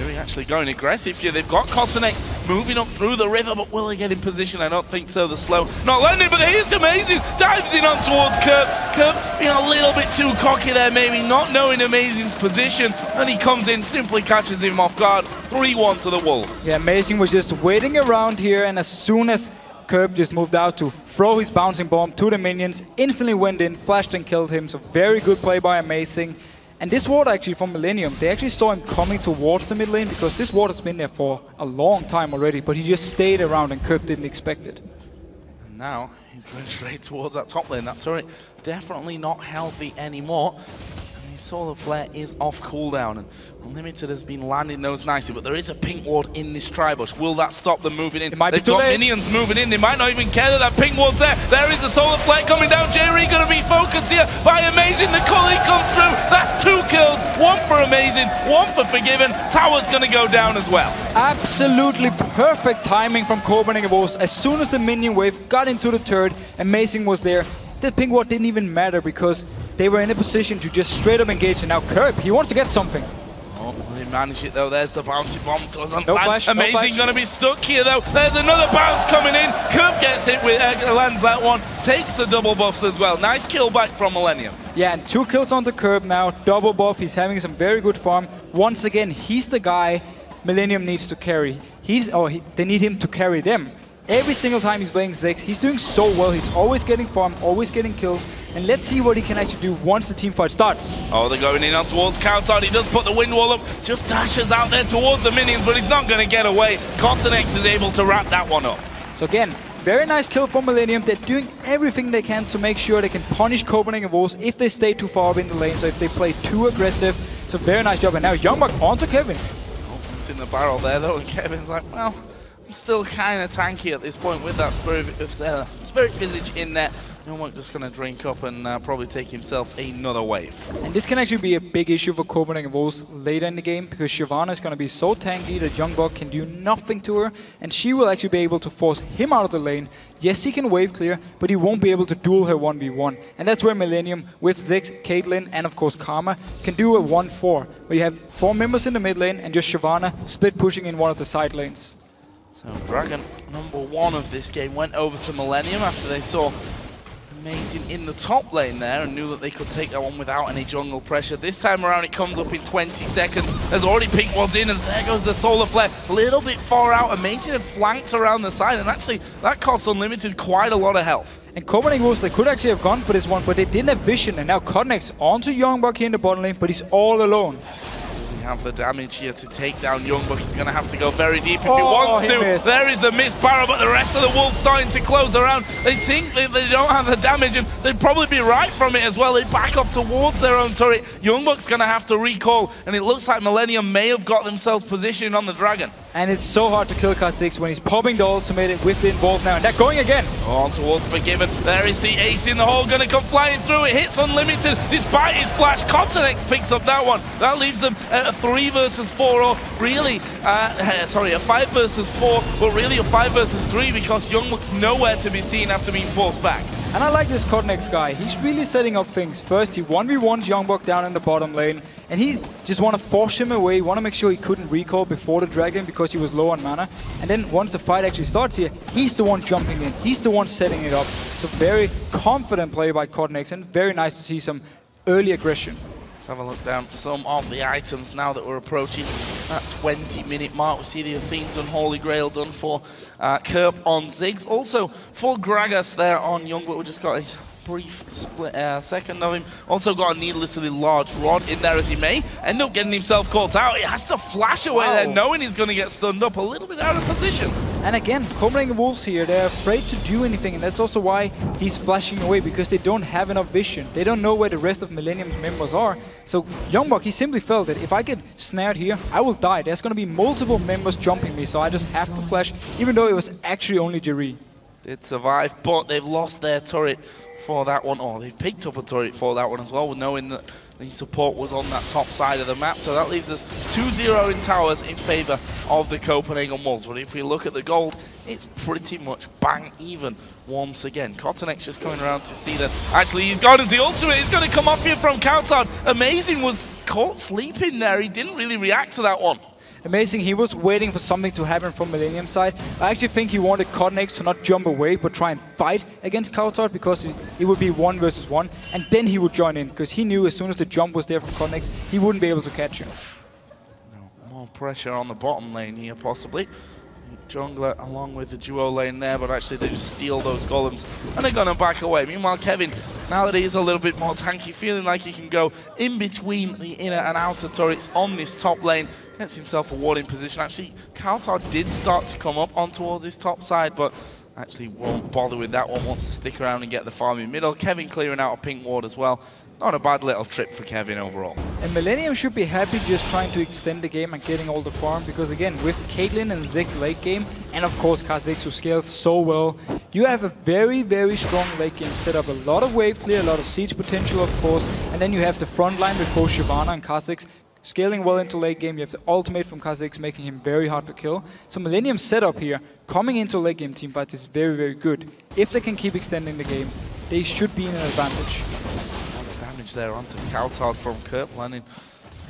Jree actually going aggressive here. They've got cowTard moving up through the river, but will they get in position? I don't think so. The slow not landing, but here's Amazing. Dives in on towards Kerp. Kerp being a little bit too cocky there, maybe not knowing Amazing's position, and he comes in, simply catches him off guard. 3-1 to the Wolves. Yeah, Amazing was just waiting around here, and as soon as Kerp just moved out to throw his bouncing bomb to the minions, instantly went in, flashed and killed him. So very good play by Amazing. And this ward actually from Millennium, they actually saw him coming towards the mid lane, because this ward has been there for a long time already, but he just stayed around and Kerp didn't expect it. And now he's going straight towards that top lane. That turret definitely not healthy anymore. And his solar flare is off cooldown, and Unlimited has been landing those nicely, but there is a pink ward in this tri-bush. Will that stop them moving in? They've got minions moving in. They might not even care that that pink ward's there. There is a solar flare coming down. Jree going to be focused here by Amazing. The cully comes through. That's 2 kills. 1 for Amazing, 1 for Forgiven. Tower's going to go down as well. Absolutely perfect timing from Copenhagen Wolves. As soon as the minion wave got into the turret, Amazing was there. The pink ward didn't even matter, because they were in a position to just straight up engage. And now Kerp, he wants to get something. Oh, they manage it though. There's the bouncing bomb. Doesn't no land. Flash, Amazing no flash. Gonna be stuck here though. There's another bounce coming in. Kerp gets it with lands that one. Takes the double buffs as well. Nice kill back from Millennium. Yeah, and 2 kills onto Kerp now. Double buff. He's having some very good farm. Once again, he's the guy Millennium needs to carry. They need him to carry them. Every single time he's playing Ziggs, he's doing so well. He's always getting farm, always getting kills. And let's see what he can actually do once the team fight starts. Oh, they're going in on towards cowTard. He does put the wind wall up, just dashes out there towards the minions, but he's not going to get away. cowTard is able to wrap that one up. So again, Very nice kill for Millennium. They're doing everything they can to make sure they can punish Copenhagen Wolves if they stay too far up in the lane, so if they play too aggressive. So very nice job. And now YoungBuck onto Kevin. Oh, it's in the barrel there though, and Kevin's like, well, I'm still kind of tanky at this point with that Spirit Visage in there. YoungBuck just going to drink up and probably take himself another wave. And this can actually be a big issue for Copenhagen Wolves later in the game, because Shyvana is going to be so tanky that YoungBuck can do nothing to her, and she will actually be able to force him out of the lane. Yes, he can wave clear, but he won't be able to duel her 1v1. And that's where Millennium, with Ziggs, Caitlyn, and of course Karma, can do a 1-4, where you have 4 members in the mid lane and just Shyvana split pushing in one of the side lanes. So Dragon, number 1 of this game, went over to Millennium after they saw Amazing in the top lane there and knew that they could take that one without any jungle pressure. This time around it comes up in 20 seconds. There's already pink ones in and there goes the solar flare. A little bit far out. Amazing had flanked around the side and actually that cost Unlimited quite a lot of health. And Copenhagen Wolves, they could actually have gone for this one, but they didn't have vision. And now Kha'Zix onto YoungBuck here in the bottom lane, but he's all alone. Have the damage here to take down YoungBuck. He's going to have to go very deep if he wants to. Missed. There is the missed barrel, but the rest of the Wolves starting to close around. They think they don't have the damage, and they'd probably be right from it as well. They back off towards their own turret. YoungBuck's going to have to recall, and it looks like Millennium may have got themselves positioned on the Dragon. And it's so hard to kill Kha'Zix when he's popping the ultimate with the involved now, and they're going again. On towards Forgiven. There is the ace in the hole, going to come flying through. It hits Unlimited despite his flash. Konstantinos picks up that one. That leaves them at a 3 versus 4, or really, sorry, a 5 versus 4, but really a 5 versus 3 because YoungBuck's nowhere to be seen after being forced back. And I like this Kha'Zix guy. He's really setting up things. First, he 1v1s YoungBuck down in the bottom lane, and he just want to force him away, want to make sure he couldn't recall before the Dragon because he was low on mana. And then once the fight actually starts here, he's the one jumping in. He's the one setting it up. So very confident play by Kha'Zix, and very nice to see some early aggression. Let's have a look down some of the items now that we're approaching that 20-minute mark. We see the Athene's Unholy Grail done for Kerp on Ziggs. Also for Gragas there on YoungBuck. We just got a brief split second of him. Also got a needlessly large rod in there as he may end up getting himself caught out. He has to flash away there knowing he's going to get stunned up, a little bit out of position. And again, Copenhagen Wolves here, they're afraid to do anything, and that's also why he's flashing away, because they don't have enough vision. They don't know where the rest of Millennium's members are. So YoungBuck, he simply felt that if I get snared here, I will die. There's going to be multiple members jumping me, so I just have to flash, even though it was actually only Jree. Did survive, but they've lost their turret for that one. Oh, they've picked up a turret for that one as well, knowing that the support was on that top side of the map. So that leaves us 2-0 in towers in favor of the Copenhagen Wolves. But if we look at the gold, it's pretty much bang even once again. Kha'Zix just coming around to see that actually he's gone as the ultimate is going to come off here from cowTard. Amazing was caught sleeping there. He didn't really react to that one. Amazing, he was waiting for something to happen from Millennium's side. I actually think he wanted Kha'Zix to not jump away, but try and fight against cowTard, because it would be 1 versus 1, and then he would join in, because he knew as soon as the jump was there from Kha'Zix, he wouldn't be able to catch him. No, more pressure on the bottom lane here, possibly. Jungler along with the duo lane there, but actually they just steal those golems and they're going to back away. Meanwhile, Kevin, now that he is a little bit more tanky, feeling like he can go in between the inner and outer turrets on this top lane, gets himself a warding position. Actually, cowTard did start to come up on towards his top side, but actually won't bother with that one, wants to stick around and get the farm in middle. Kevin clearing out a pink ward as well. Not a bad little trip for Kevin overall. And Millennium should be happy just trying to extend the game and getting all the farm, because again, with Caitlyn and Ziggs late game, and of course Kha'Zix who scales so well, you have a very, very strong late game set up. A lot of wave clear, a lot of siege potential of course, and then you have the front line with both Shyvana and Kha'Zix scaling well into late game. You have the ultimate from Kha'Zix making him very hard to kill. So Millennium's setup here, coming into late game team fight, is very, very good. If they can keep extending the game, they should be in an advantage. There onto cowTard from Kerp, landing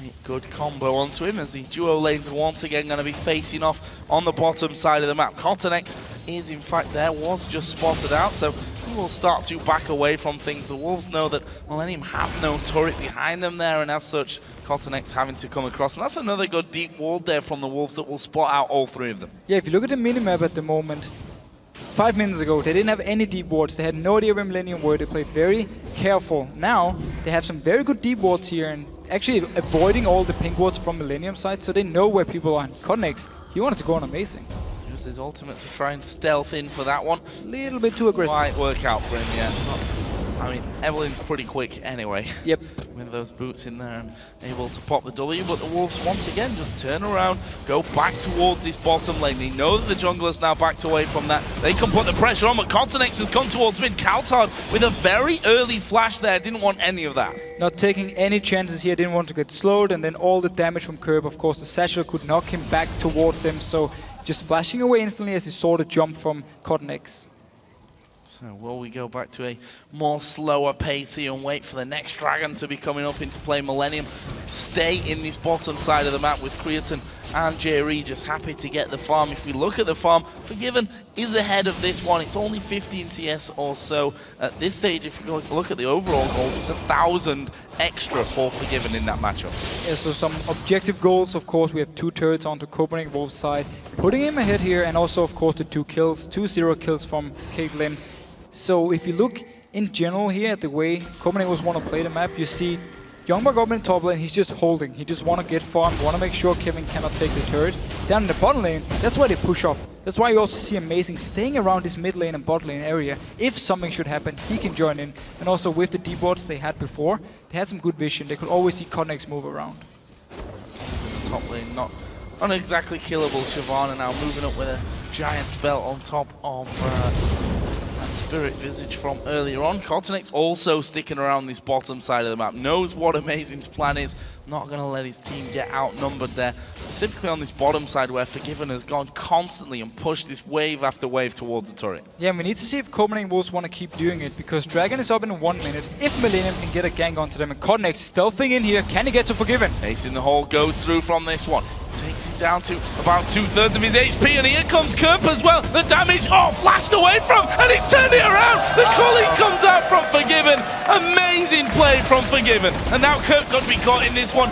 a good combo onto him as the duo lanes are once again going to be facing off on the bottom side of the map. Kha'Zix is in fact there, was just spotted out, so he will start to back away from things. The Wolves know that Millennium have no turret behind them there, and as such Kha'Zix having to come across, and that's another good deep ward there from the Wolves that will spot out all 3 of them. Yeah, if you look at the minimap at the moment, 5 minutes ago, they didn't have any deep wards. They had no idea where Millennium were. They played very careful. Now, they have some very good deep wards here and actually avoiding all the pink wards from Millennium side, so they know where people are. Kha'Zix, he wanted to go on amazing. Uses his ultimate to try and stealth in for that one. A little bit too aggressive. Might work out for him, yeah. I mean, Evelynn's pretty quick anyway. Yep. With those boots in there and able to pop the W, but the Wolves once again just turn around, go back towards this bottom lane. They know that the jungler's now backed away from that. They can put the pressure on, but Konstantinos has come towards mid. cowTard with a very early flash there, didn't want any of that. Not taking any chances here, didn't want to get slowed, and then all the damage from Kerp, of course, the satchel could knock him back towards them, so just flashing away instantly as he saw the jump from Kha'Zix. So will we go back to a more slower pace here and wait for the next dragon to be coming up into play? Millennium stay in this bottom side of the map with Creaton and Jree just happy to get the farm. If we look at the farm, Forgiven is ahead of this one. It's only 15 CS or so at this stage. If you look at the overall goal, it's 1,000 extra for Forgiven in that matchup. Yeah, so some objective goals, of course. We have 2 turrets onto Copenhagen Wolves' side, putting him ahead here, and also, of course, the 2 kills, 2 0 kills from Caitlyn. So if you look in general here at the way Copenhagen Wolves want to play the map, you see YoungBuck up in top lane, he's just holding. He just want to get farm, want to make sure Kevin cannot take the turret. Down in the bottom lane, that's why they push off. That's why you also see Amazing staying around this mid lane and bot lane area. If something should happen, he can join in. And also with the D-bots they had before, they had some good vision. They could always see Kha'Zix move around. Top lane not exactly killable. Shyvana now moving up with a giant spell on top of Spirit Visage from earlier on. Kha'Zix also sticking around this bottom side of the map. Knows what Amazing's plan is. Not going to let his team get outnumbered there. Specifically on this bottom side where Forgiven has gone constantly and pushed this wave after wave towards the turret. Yeah, we need to see if Copenhagen Wolves want to keep doing it, because Dragon is up in 1 minute. If Millennium can get a gank onto them, and Kha'Zix stealthing in here, can he get to Forgiven? Ace in the hole goes through from this one. Takes him down to about 2/3 of his HP, and here comes Kerp as well. The damage, flashed away from, and he's turned it around. The culling comes out from Forgiven. Amazing play from Forgiven. And now Kerp got to be caught in this one.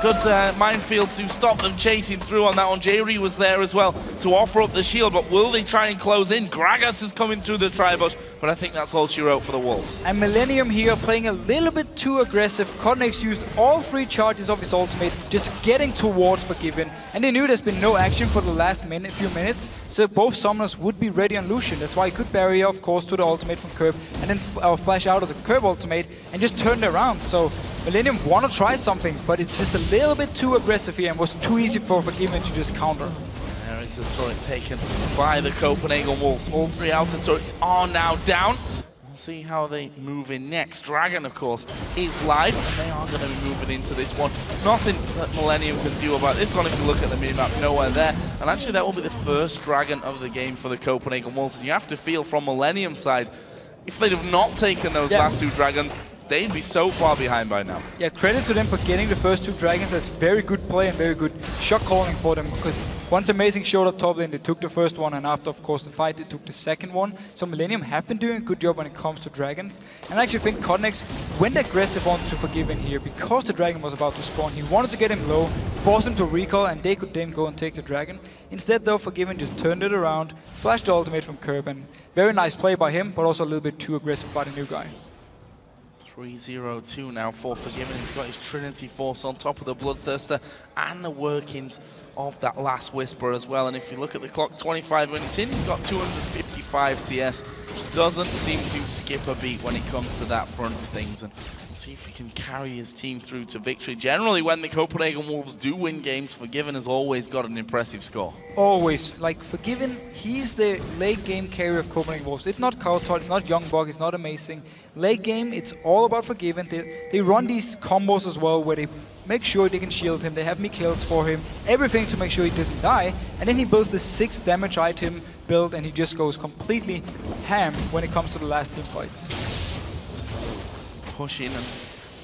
Good minefield to stop them chasing through on that one. Jree was there as well to offer up the shield, but will they try and close in? Gragas is coming through the tri-bush, but I think that's all she wrote for the Wolves. And Millennium here playing a little bit too aggressive. Kha'Zix used all 3 charges of his ultimate, just getting towards Forgiven. And they knew there's been no action for the last few minutes, so both summoners would be ready on Lucian. That's why he could barrier, of course, to the ultimate from Kerp, and then flash out of the Kerp ultimate and just turn it around. So Millennium want to try something, but it's just a little bit too aggressive here and was too easy for Forgiven to just counter. There is the turret taken by the Copenhagen Wolves. All 3 outer turrets are now down. We'll see how they move in next. Dragon, of course, is live, and they are going to be moving into this one. Nothing that Millennium can do about this one if you look at the minimap, nowhere there. And actually, that will be the first Dragon of the game for the Copenhagen Wolves. And you have to feel from Millennium's side, if they'd have not taken those last 2 Dragons, they'd be so far behind by now. Yeah, credit to them for getting the first 2 Dragons. That's very good play and very good shot calling for them, because once Amazing showed up top lane, they took the first one, and after, of course, the fight, they took the second one. So Millennium have been doing a good job when it comes to Dragons. And I actually think Kha'Zix went aggressive onto Forgiven here because the Dragon was about to spawn. He wanted to get him low, force him to recall, and they could then go and take the Dragon. Instead, though, Forgiven just turned it around, flashed the ultimate from Kerp, and very nice play by him, but also a little bit too aggressive by the new guy. 3-0-2 now for Forgiven. He's got his Trinity Force on top of the Bloodthirster and the workings of that last Whisper as well. And if you look at the clock, 25 minutes in, he's got 255 CS. Doesn't seem to skip a beat when it comes to that front of things. And see if he can carry his team through to victory. Generally, when the Copenhagen Wolves do win games, Forgiven has always got an impressive score. Always. Like, Forgiven, he's the late game carrier of Copenhagen Wolves. It's not cowTard, it's not YoungBuck, it's not Amazing. Late game, it's all about Forgiven. They run these combos as well, where they make sure they can shield him, they have me kills for him, everything to make sure he doesn't die, and then he builds the 6 damage item build, and he just goes completely ham when it comes to the last team fights. Pushing and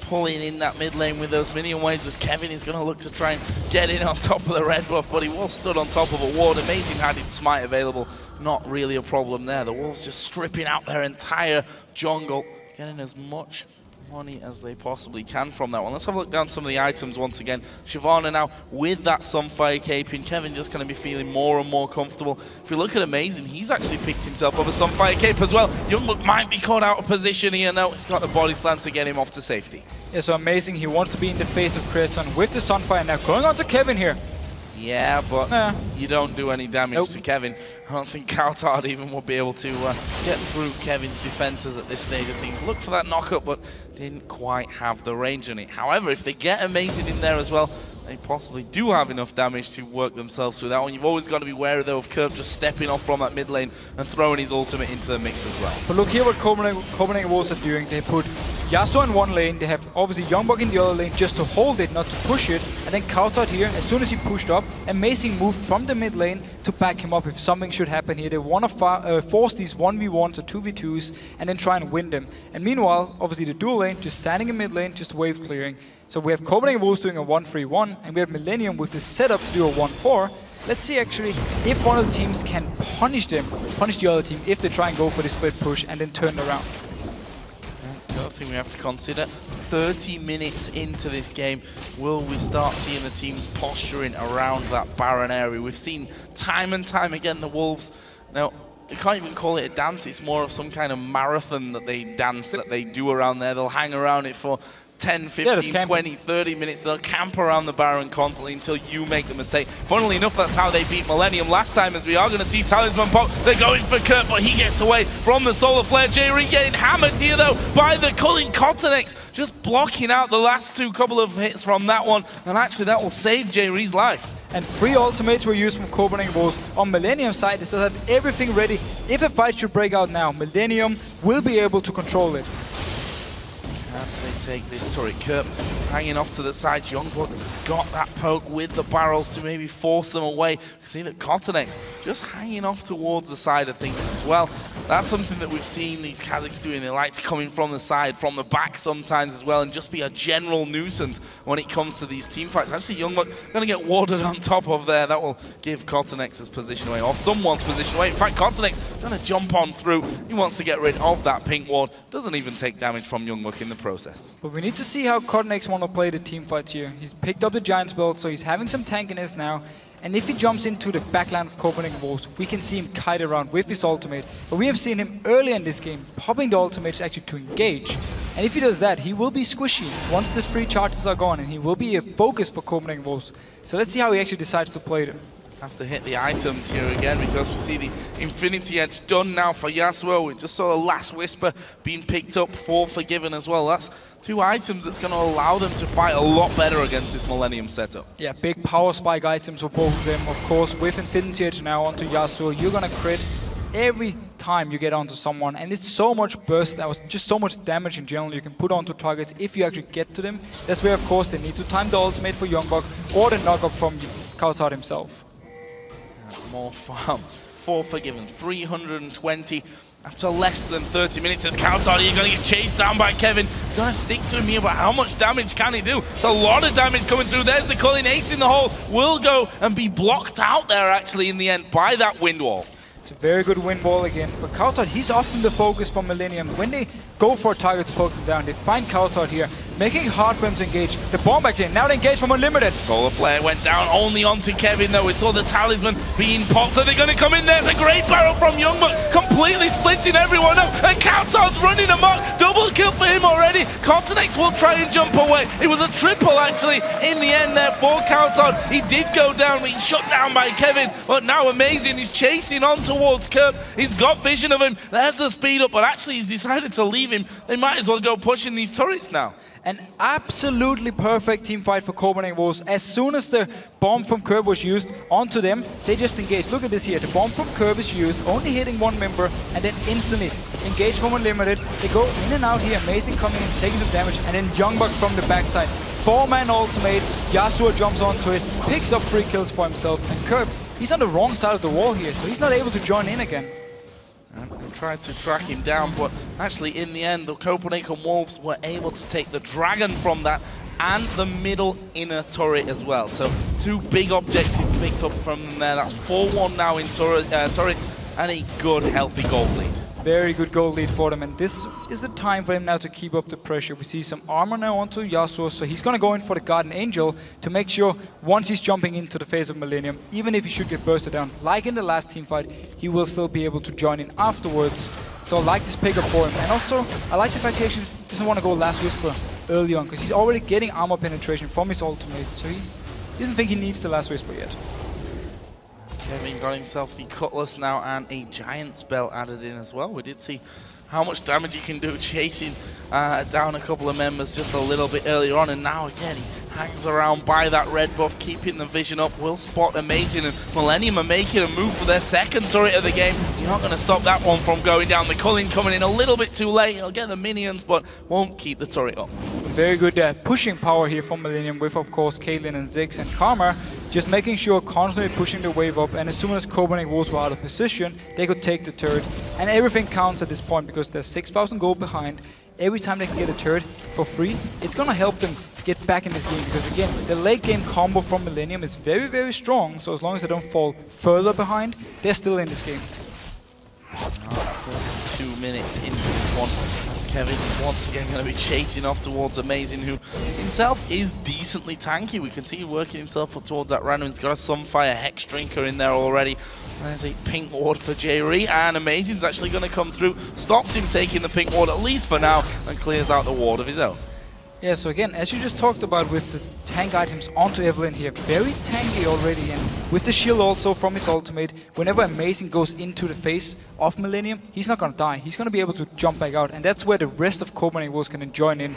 pulling in that mid lane with those minion waves as Kevin is going to look to try and get in on top of the red buff, but he was stood on top of a ward. Amazing had its smite available, not really a problem there. The Wolves just stripping out their entire jungle, getting as much money as they possibly can from that one. Let's have a look down some of the items once again. Shyvana now with that Sunfire Cape, and Kevin just going to be feeling more and more comfortable. If you look at Amazing, he's actually picked himself up a Sunfire Cape as well. YoungBuck might be caught out of position here. No, he's got the body slam to get him off to safety. Yeah, so Amazing, he wants to be in the face of Creaton with the Sunfire. Now going on to Kevin here. Yeah, but you don't do any damage to Kevin. I don't think cowTard even will be able to get through Kevin's defenses at this stage of things. Look for that knockup, but didn't quite have the range on it. However, if they get Amazing in there as well, they possibly do have enough damage to work themselves through that one. You've always got to be wary, though, of Kerp just stepping off from that mid lane and throwing his ultimate into the mix as well. But look here what Copenhagen Wolves are doing. They put Yasuo in one lane, they have obviously YoungBuck in the other lane just to hold it, not to push it, and then cowTard here, as soon as he pushed up, Amazing moved from the mid lane to back him up if something should happen here. They want to force these 1v1s or 2v2s and then try and win them. And meanwhile, obviously the dual lane just standing in mid lane, just wave clearing. So we have Copenhagen Wolves doing a 1-3-1, and we have Millennium with the setup to do a 1-4. Let's see actually if one of the teams can punish the other team if they try and go for the split push and then turn it around. The other thing we have to consider, 30 minutes into this game, will we start seeing the teams posturing around that Baron area? We've seen time and time again the Wolves. Now, you can't even call it a dance, it's more of some kind of marathon that they dance, that they do around there. They'll hang around it for 10, 15, 20, 30 minutes. They'll camp around the Baron constantly until you make the mistake. Funnily enough, that's how they beat Millennium last time, as we are going to see Talisman pop. They're going for Kerp, but he gets away from the Solar Flare. Jree getting hammered here, though, by the culling Konstantinos, just blocking out the last couple of hits from that one. And actually, that will save Jree's life. And 3 ultimates were used from Copenhagen Wolves. On Millennium side, they still have everything ready. If a fight should break out now, Millennium will be able to control it. Can they take this turret? Kerp hanging off to the side. YoungBuck got that poke with the barrels to maybe force them away. You see that Konstantinos just hanging off towards the side of things as well. That's something that we've seen these Kha'Zix doing. They like to come in from the side, from the back sometimes as well, and just be a general nuisance when it comes to these team fights. Actually, YoungBuck going to get warded on top of there. That will give Konstantinos' position away, or someone's position away. In fact, Konstantinos going to jump on through. He wants to get rid of that pink ward. Doesn't even take damage from YoungBuck in the process. But we need to see how Konstantinos want to play the team fights here. He's picked up the Giants build, so he's having some tankiness now. And if he jumps into the backline of Copenhagen Wolves, we can see him kite around with his ultimate. But we have seen him earlier in this game popping the ultimate actually to engage. And if he does that, he will be squishy once the 3 charges are gone, and he will be a focus for Copenhagen Wolves. So let's see how he actually decides to play them. Have to hit the items here again, because we see the Infinity Edge done now for Yasuo. We just saw the Last Whisper being picked up for Forgiven as well. That's 2 items that's going to allow them to fight a lot better against this Millennium setup. Yeah, big power spike items for both of them. Of course, with Infinity Edge now onto Yasuo, you're going to crit every time you get onto someone, and it's so much burst, that was just so much damage in general you can put onto targets if you actually get to them. That's where, of course, they need to time the ultimate for YoungBuck or the knockup from cowTard himself. More farm for Forgiven. 320 after less than 30 minutes. As cowTard, you're going to get chased down by Kevin. Going to stick to him here, but how much damage can he do? It's a lot of damage coming through. There's the culling. Ace in the hole will go and be blocked out there actually in the end by that wind wall. It's a very good wind wall again, but cowTard, he's often the focus for Millennium. When they go for a target to poke them down, they find cowTard here, making it hard for him to engage. The bomb back's in, now they engage from Unlimited. Solar Flare went down only onto Kevin though. We saw the Talisman being popped. Are they going to come in? There's a great barrel from YoungBuck, completely splitting everyone up, and cowTard's running amok. Double kill for him already. Konstantinos will try and jump away. It was a triple actually in the end there for cowTard. He did go down, being shut down by Kevin, but now Amazing is chasing on towards Kerp. He's got vision of him. There's the speed up, but actually he's decided to leave him. They might as well go pushing these turrets now. An absolutely perfect team fight for Copenhagen Wolves. As soon as the bomb from Kerp was used onto them, they just engaged. Look at this here. The bomb from Kerp is used, only hitting 1 member, and then instantly engage from Unlimited. They go in and out here. Amazing coming in, taking some damage, and then YoungBuck from the backside. 4-man ultimate. Yasuo jumps onto it, picks up 3 kills for himself, and Kerp, he's on the wrong side of the wall here, so he's not able to join in again. And tried to track him down, but actually in the end the Copenhagen Wolves were able to take the dragon from that and the middle inner turret as well. So 2 big objectives picked up from them there. That's 4-1 now in turrets and a good healthy gold lead. Very good goal lead for them, and this is the time for him now to keep up the pressure. We see some armor now onto Yasuo, so he's going to go in for the Guardian Angel to make sure once he's jumping into the face of Millennium, even if he should get bursted down, like in the last team fight, he will still be able to join in afterwards. So I like this pickup for him, and also I like the fact he actually doesn't want to go Last Whisper early on, because he's already getting armor penetration from his ultimate, so He doesn't think he needs the last whisper yet. Kevin got himself the Cutlass now and a Giant's Belt added in as well. We did see how much damage he can do chasing down a couple of members just a little bit earlier on, and now again he hangs around by that red buff, keeping the vision up. Will spot amazing, and Millennium are making a move for their second turret of the game. You're not going to stop that one from going down. The Culling coming in a little bit too late. He'll get the minions, but won't keep the turret up. Very good pushing power here from Millennium with, of course, Caitlyn and Ziggs and Karma, just making sure constantly pushing the wave up, and as soon as Copenhagen Wolves were out of position, they could take the turret, and everything counts at this point because there's 6,000 gold behind. Every time they can get a turret for free, it's gonna help them get back in this game, because again, the late game combo from Millennium is very, very strong, so as long as they don't fall further behind, they're still in this game. 32 minutes into this one. Kevin once again going to be chasing off towards Amazing, who himself is decently tanky. We can see him working himself up towards that random. He's got a Sunfire Hex Drinker in there already. There's a pink ward for Jree, and Amazing's actually going to come through. Stops him taking the pink ward, at least for now, and clears out the ward of his own. Yeah, so again, as you just talked about with the tank items onto Evelynn here, very tanky already, and with the shield also from his ultimate, whenever Amazing goes into the face of Millennium, he's not gonna die. He's gonna be able to jump back out, and that's where the rest of Copenhagen Wolves can join in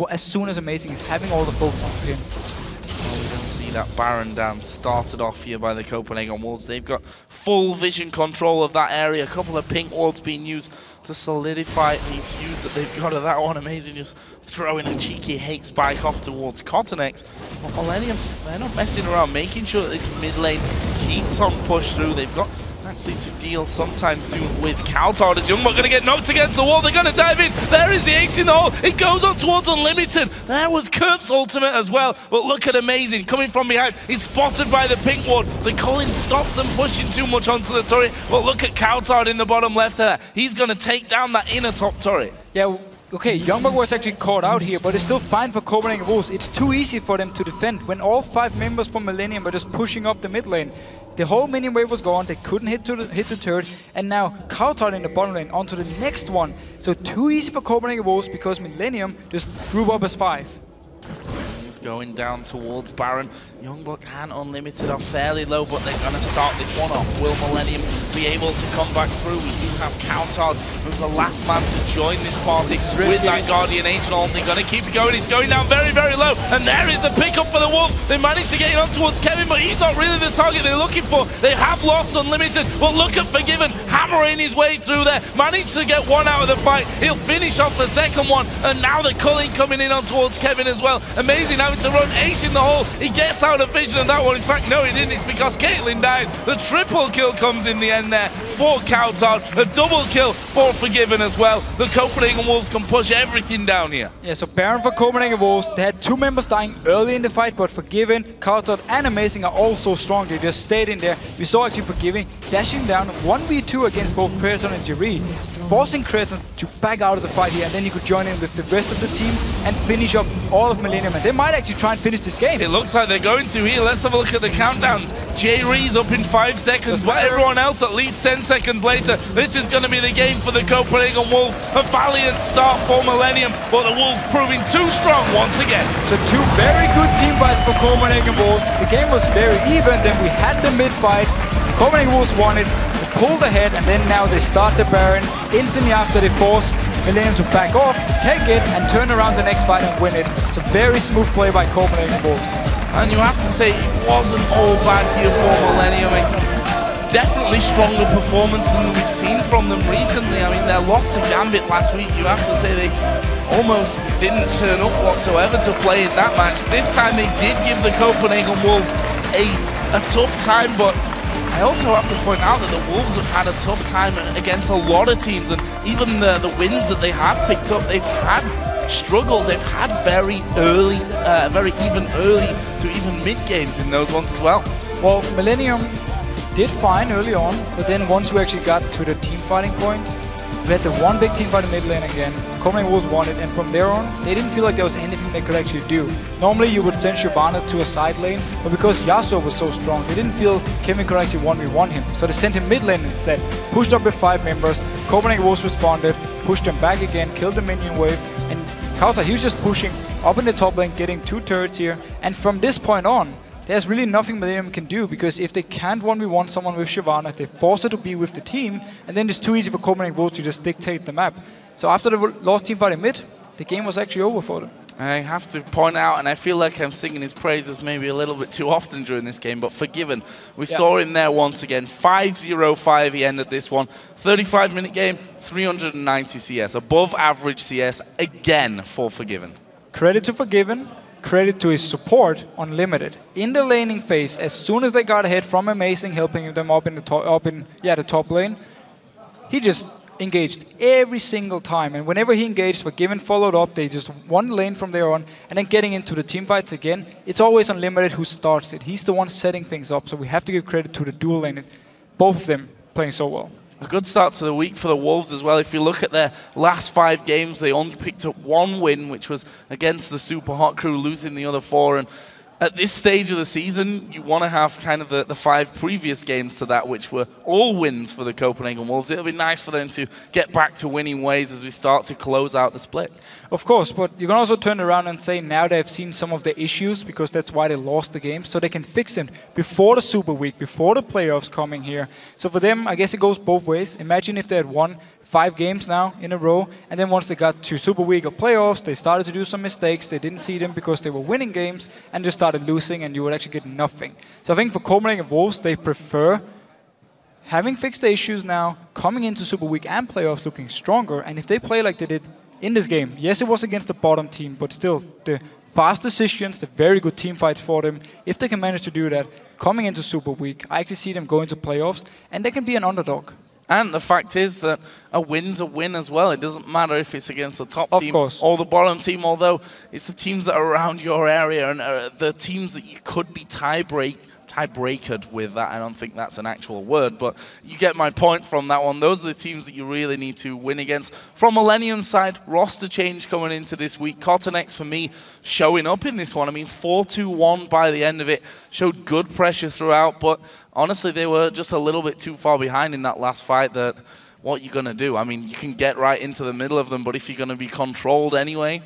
as soon as Amazing is having all the focus on him. Well, we're gonna see that Baron dance started off here by the Copenhagen Wolves. They've got full vision control of that area. A couple of pink wards being used to solidify the infuse that they've got of that one. Amazing, just throwing a cheeky hate spike off towards cottonX. But Millennium, they're not messing around, making sure that this mid lane keeps on push through. They've got actually to deal sometime soon with cowTard as YoungBuck going to get knocked against the wall. They're going to dive in. There is the ace in the hole. It goes on towards Unlimited. There was Kerp's ultimate as well. But look at Amazing coming from behind. He's spotted by the pink ward. The Culling stops them pushing too much onto the turret. But look at cowTard in the bottom left there. He's going to take down that inner top turret. Yeah. Okay, YoungBuck was actually caught out here, but it's still fine for Copenhagen Wolves. It's too easy for them to defend when all 5 members from Millennium were just pushing up the mid lane. The whole minion wave was gone, they couldn't hit the turret, and now cowTard in the bottom lane onto the next one. So too easy for Copenhagen Wolves because Millennium just grew up as 5. He's going down towards Baron. YoungBuck and Unlimited are fairly low, but they're going to start this one off. Will Millennium be able to come back through? We do have cowTard, who's the last man to join this party with that Guardian Angel ult. They're going to keep it going. He's going down very, very low. And there is the pickup for the Wolves. They managed to get it on towards Kevin, but he's not really the target they're looking for. They have lost Unlimited. But look at Forgiven hammering his way through there. Managed to get one out of the fight. He'll finish off the second one. And now the Culling coming in on towards Kevin as well. Amazing having to run ace in the hole. He gets out of vision of that one. In fact, no, he didn't. It's because Caitlyn died. The triple kill comes in the end there for cowTard. A double kill for Forgiven as well. The Copenhagen Wolves can push everything down here. Yeah, so Baron for Copenhagen Wolves. They had 2 members dying early in the fight, but Forgiven, cowTard and Amazing are all so strong. They just stayed in there. We saw actually Forgiven dashing down 1v2 against both Creaton and Jree, forcing Creaton to back out of the fight here, and then he could join in with the rest of the team and finish up all of Millennium. And they might actually try and finish this game. It looks like they're going to here. Let's have a look at the countdowns. Jree's up in 5 seconds, but everyone else at least 10 seconds later. This is going to be the game for the Copenhagen Wolves. A valiant start for Millennium, but the Wolves proving too strong once again. So 2 very good team fights for Copenhagen Wolves. The game was very even, then we had the mid-fight. Copenhagen Wolves won it, they pulled ahead, and then now they start the Baron. Instantly after they force Millennium to back off, take it, and turn around the next fight and win it. It's a very smooth play by Copenhagen Wolves. And you have to say, it wasn't all bad here for Millennium. Definitely stronger performance than we've seen from them recently. I mean, their loss to Gambit last week, you have to say they almost didn't turn up whatsoever to play in that match. This time they did give the Copenhagen Wolves a tough time, but I also have to point out that the Wolves have had a tough time against a lot of teams, and even the wins that they have picked up, they've had struggles. They've had very early to even mid games in those ones as well. Well, Millennium did fine early on, but then once we actually got to the team fighting point, we had the one big team fight in mid lane again. Copenhagen Wolves won it, and from there on, they didn't feel like there was anything they could actually do. Normally you would send Shyvana to a side lane, but because Yasuo was so strong, they didn't feel Kevin could actually 1v1 him. So they sent him mid lane instead, pushed up with 5 members, Copenhagen Wolves responded, pushed them back again, killed the minion wave, and cowTard, he was just pushing up in the top lane, getting 2 turrets here. And from this point on, there's really nothing Millennium can do, because if they can't 1v1 someone with Shyvana, they force her to be with the team, and then it's too easy for Copenhagen Wolves to just dictate the map. So after the lost teamfight in mid, the game was actually over for them. I have to point out, and I feel like I'm singing his praises maybe a little bit too often during this game, but Forgiven, we saw him there once again. 5-0-5 he ended this one. 35-minute game, 390 CS. Above average CS again for Forgiven. Credit to Forgiven, credit to his support, Unlimited. In the laning phase, as soon as they got ahead from Amazing, helping them up in the top lane, he just engaged every single time, and whenever he engaged, Forgiven followed up. They just won lane from there on, and then getting into the team fights again, it's always Unlimited who starts it. He's the one setting things up, so we have to give credit to the dual lane. Both of them playing so well. A good start to the week for the Wolves as well. If you look at their last 5 games, they only picked up 1 win, which was against the Super Hot crew, losing the other 4. And at this stage of the season, you want to have kind of the 5 previous games to that, which were all wins for the Copenhagen Wolves. It'll be nice for them to get back to winning ways as we start to close out the split. Of course, but you can also turn around and say now they've seen some of the issues, because that's why they lost the game, so they can fix them before the Super Week, before the playoffs coming here. So for them, I guess it goes both ways. Imagine if they had won 5 games now in a row, and then once they got to Super Week or playoffs, they started to do some mistakes. They didn't see them because they were winning games, and just started losing, and you would actually get nothing. So I think for Copenhagen Wolves, they prefer having fixed the issues now, coming into Super Week and playoffs looking stronger, and if they play like they did in this game, yes, it was against the bottom team, but still, the fast decisions, the very good team fights for them, if they can manage to do that, coming into Super Week, I actually see them going to playoffs, and they can be an underdog. And the fact is that a win's a win as well. It doesn't matter if it's against the top team or the bottom team, although it's the teams that are around your area and the teams that you could be tiebreakered with. That I don't think that's an actual word, but you get my point from that one. Those are the teams that you really need to win against. From Millennium's side, roster change coming into this week. Kha'Zix, for me, showing up in this one. I mean, 4-2-1 by the end of it. Showed good pressure throughout, but honestly, they were just a little bit too far behind in that last fight. That what you're going to do? I mean, you can get right into the middle of them, but if you're going to be controlled anyway.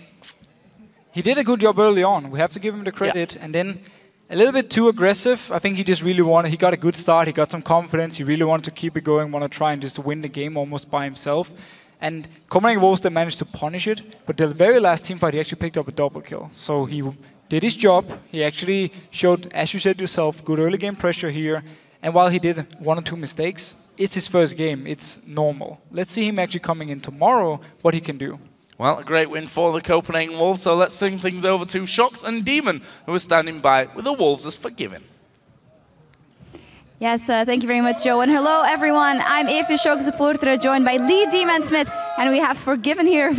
He did a good job early on. We have to give him the credit. And then a little bit too aggressive. I think he just really wanted, he got a good start, he got some confidence, he really wanted to keep it going, want to try and just win the game almost by himself. And Copenhagen Wolves, they managed to punish it, but the very last team fight, he actually picked up a double kill. So he did his job. He actually showed, as you said yourself, good early game pressure here. And while he did 1 or 2 mistakes, it's his first game, it's normal. Let's see him actually coming in tomorrow, what he can do. Well, a great win for the Copenhagen Wolves, so let's send things over to Shox and Demon, who are standing by with the Wolves as Forgiven. Yes, thank you very much, Joe. And hello, everyone. I'm Efe Shox supporter, joined by Lee Demon Smith, and we have Forgiven here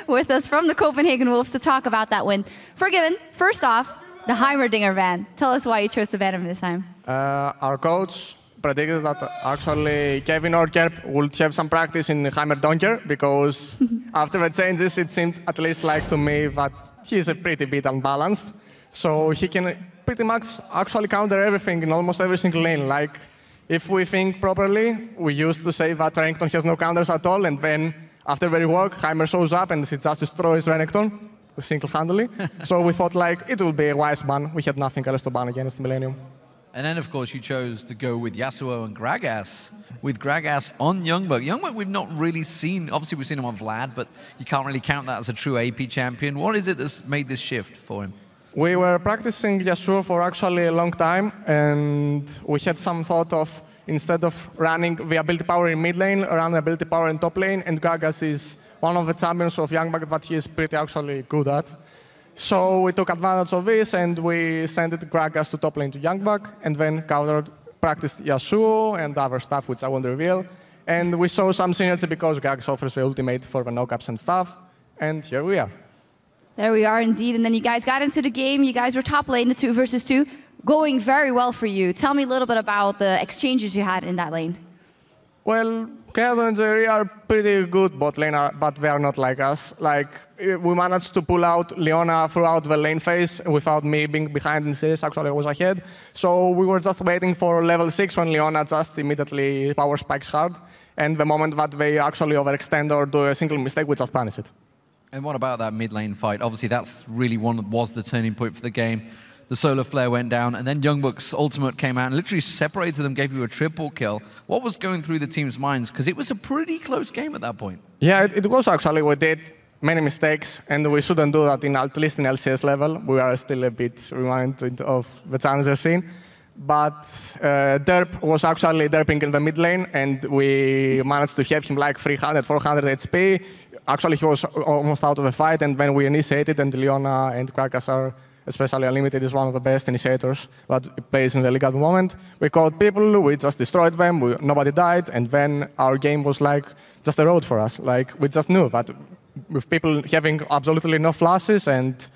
with us from the Copenhagen Wolves to talk about that win. Forgiven, first off, the Heimerdinger ban. Tell us why you chose to ban him this time. Our coach predicted that actually Kevin or Kerp would have some practice in Heimerdinger, because after the changes it seemed at least like to me that he's a pretty bit unbalanced. So he can pretty much actually counter everything in almost every single lane. Like, if we think properly, we used to say that Renekton has no counters at all, and then after the rework, Heimer shows up and he just destroys Renekton single-handedly. So we thought like it would be a wise ban. We had nothing else to ban against Millennium. And then, of course, you chose to go with Yasuo and Gragas, with Gragas on YoungBuck. YoungBuck we've not really seen. Obviously, we've seen him on Vlad, but you can't really count that as a true AP champion. What is it that's made this shift for him? We were practicing Yasuo for actually a long time, and we had some thought of, instead of running the ability power in mid lane, run the ability power in top lane, and Gragas is one of the champions of YoungBuck that he is pretty actually good at. So we took advantage of this, and we sent Gragas to top lane to YoungBuck, and then cowTard practiced Yasuo and other stuff, which I won't reveal. And we saw some synergy because Gragas offers the ultimate for the knockups and stuff, and here we are. There we are indeed, and then you guys got into the game. You guys were top lane, the 2 versus 2, going very well for you. Tell me a little bit about the exchanges you had in that lane. Well, Kerp and Jree are pretty good bot lane, but they are not like us. Like, we managed to pull out Leona throughout the lane phase without me being behind in CS. Actually, I was ahead. So we were just waiting for level 6 when Leona just immediately power spikes hard. And the moment that they actually overextend or do a single mistake, we just punish it. And what about that mid lane fight? Obviously, that's really was the turning point for the game. The solar flare went down, and then YoungBuck's ultimate came out and literally separated them, gave you a triple kill. What was going through the team's minds? Because it was a pretty close game at that point. Yeah, it was actually. We did many mistakes, and we shouldn't do that, at least in LCS level. We are still a bit reminded of the challenger scene. But Derp was actually derping in the mid lane, and we managed to have him like 300, 400 HP. Actually, he was almost out of the fight, and when we initiated, and Leona and Gragas are especially Unlimited is one of the best initiators that plays in the league at the moment. We caught people, we just destroyed them, nobody died, and then our game was like just a road for us. Like, we just knew that with people having absolutely no flashes and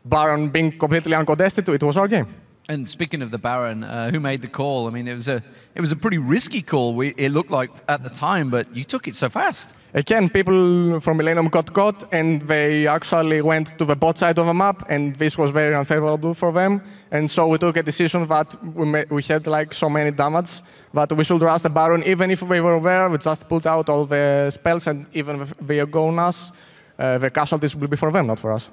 Baron being completely uncontested, it was our game. And speaking of the Baron, who made the call? I mean, it was a pretty risky call, it looked like at the time, but you took it so fast. Again, people from Millennium got caught, and they actually went to the bot side of the map, and this was very unfavorable for them. And so we took a decision that we had like so many damage that we should rush the Baron, even if we were there. We just put out all the spells, and even if they go on us, the casualties will be for them, not for us.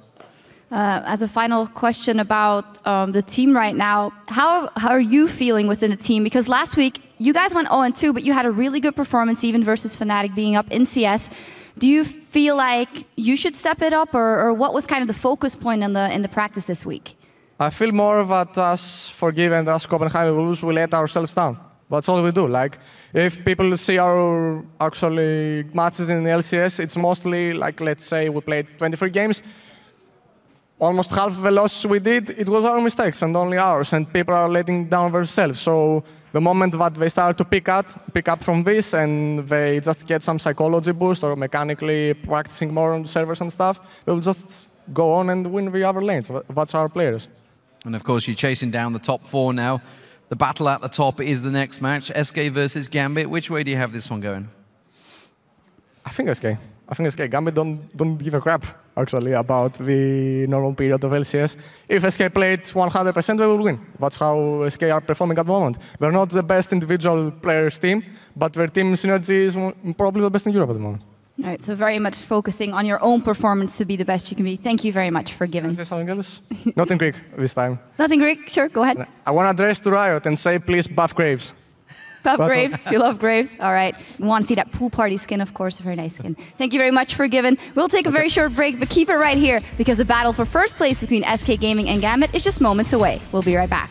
As a final question about the team right now, how are you feeling within the team? Because last week, you guys went 0-2, but you had a really good performance, even versus Fnatic being up in CS. Do you feel like you should step it up, or what was kind of the focus point in the practice this week? I feel more that us Forgiven, us Copenhagen Wolves, we let ourselves down. That's all we do. Like, if people see our actually matches in the LCS, it's mostly like, let's say we played 23 games. Almost half of the losses we did, it was our mistakes and only ours, and people are letting down themselves. So the moment that they start to pick up from this, and they just get some psychology boost or mechanically practicing more on the servers and stuff, they'll just go on and win the other lanes. That's our players. And of course, you're chasing down the top 4 now. The battle at the top is the next match, SK versus Gambit. Which way do you have this one going? I think SK. Gambit don't give a crap, actually, about the normal period of LCS. If SK played 100%, they will win. That's how SK are performing at the moment. They're not the best individual players team, but their team synergy is probably the best in Europe at the moment. All right, so very much focusing on your own performance to be the best you can be. Thank you very much for giving. Something else? Not in Greek this time. Nothing Greek? Sure, go ahead. I want to address to Riot and say, please buff Graves. Buff Graves, you love Graves. All right, we want to see that pool party skin, of course, a very nice skin. Thank you very much for giving. We'll take a very short break, but keep it right here because the battle for first place between SK Gaming and Gambit is just moments away. We'll be right back.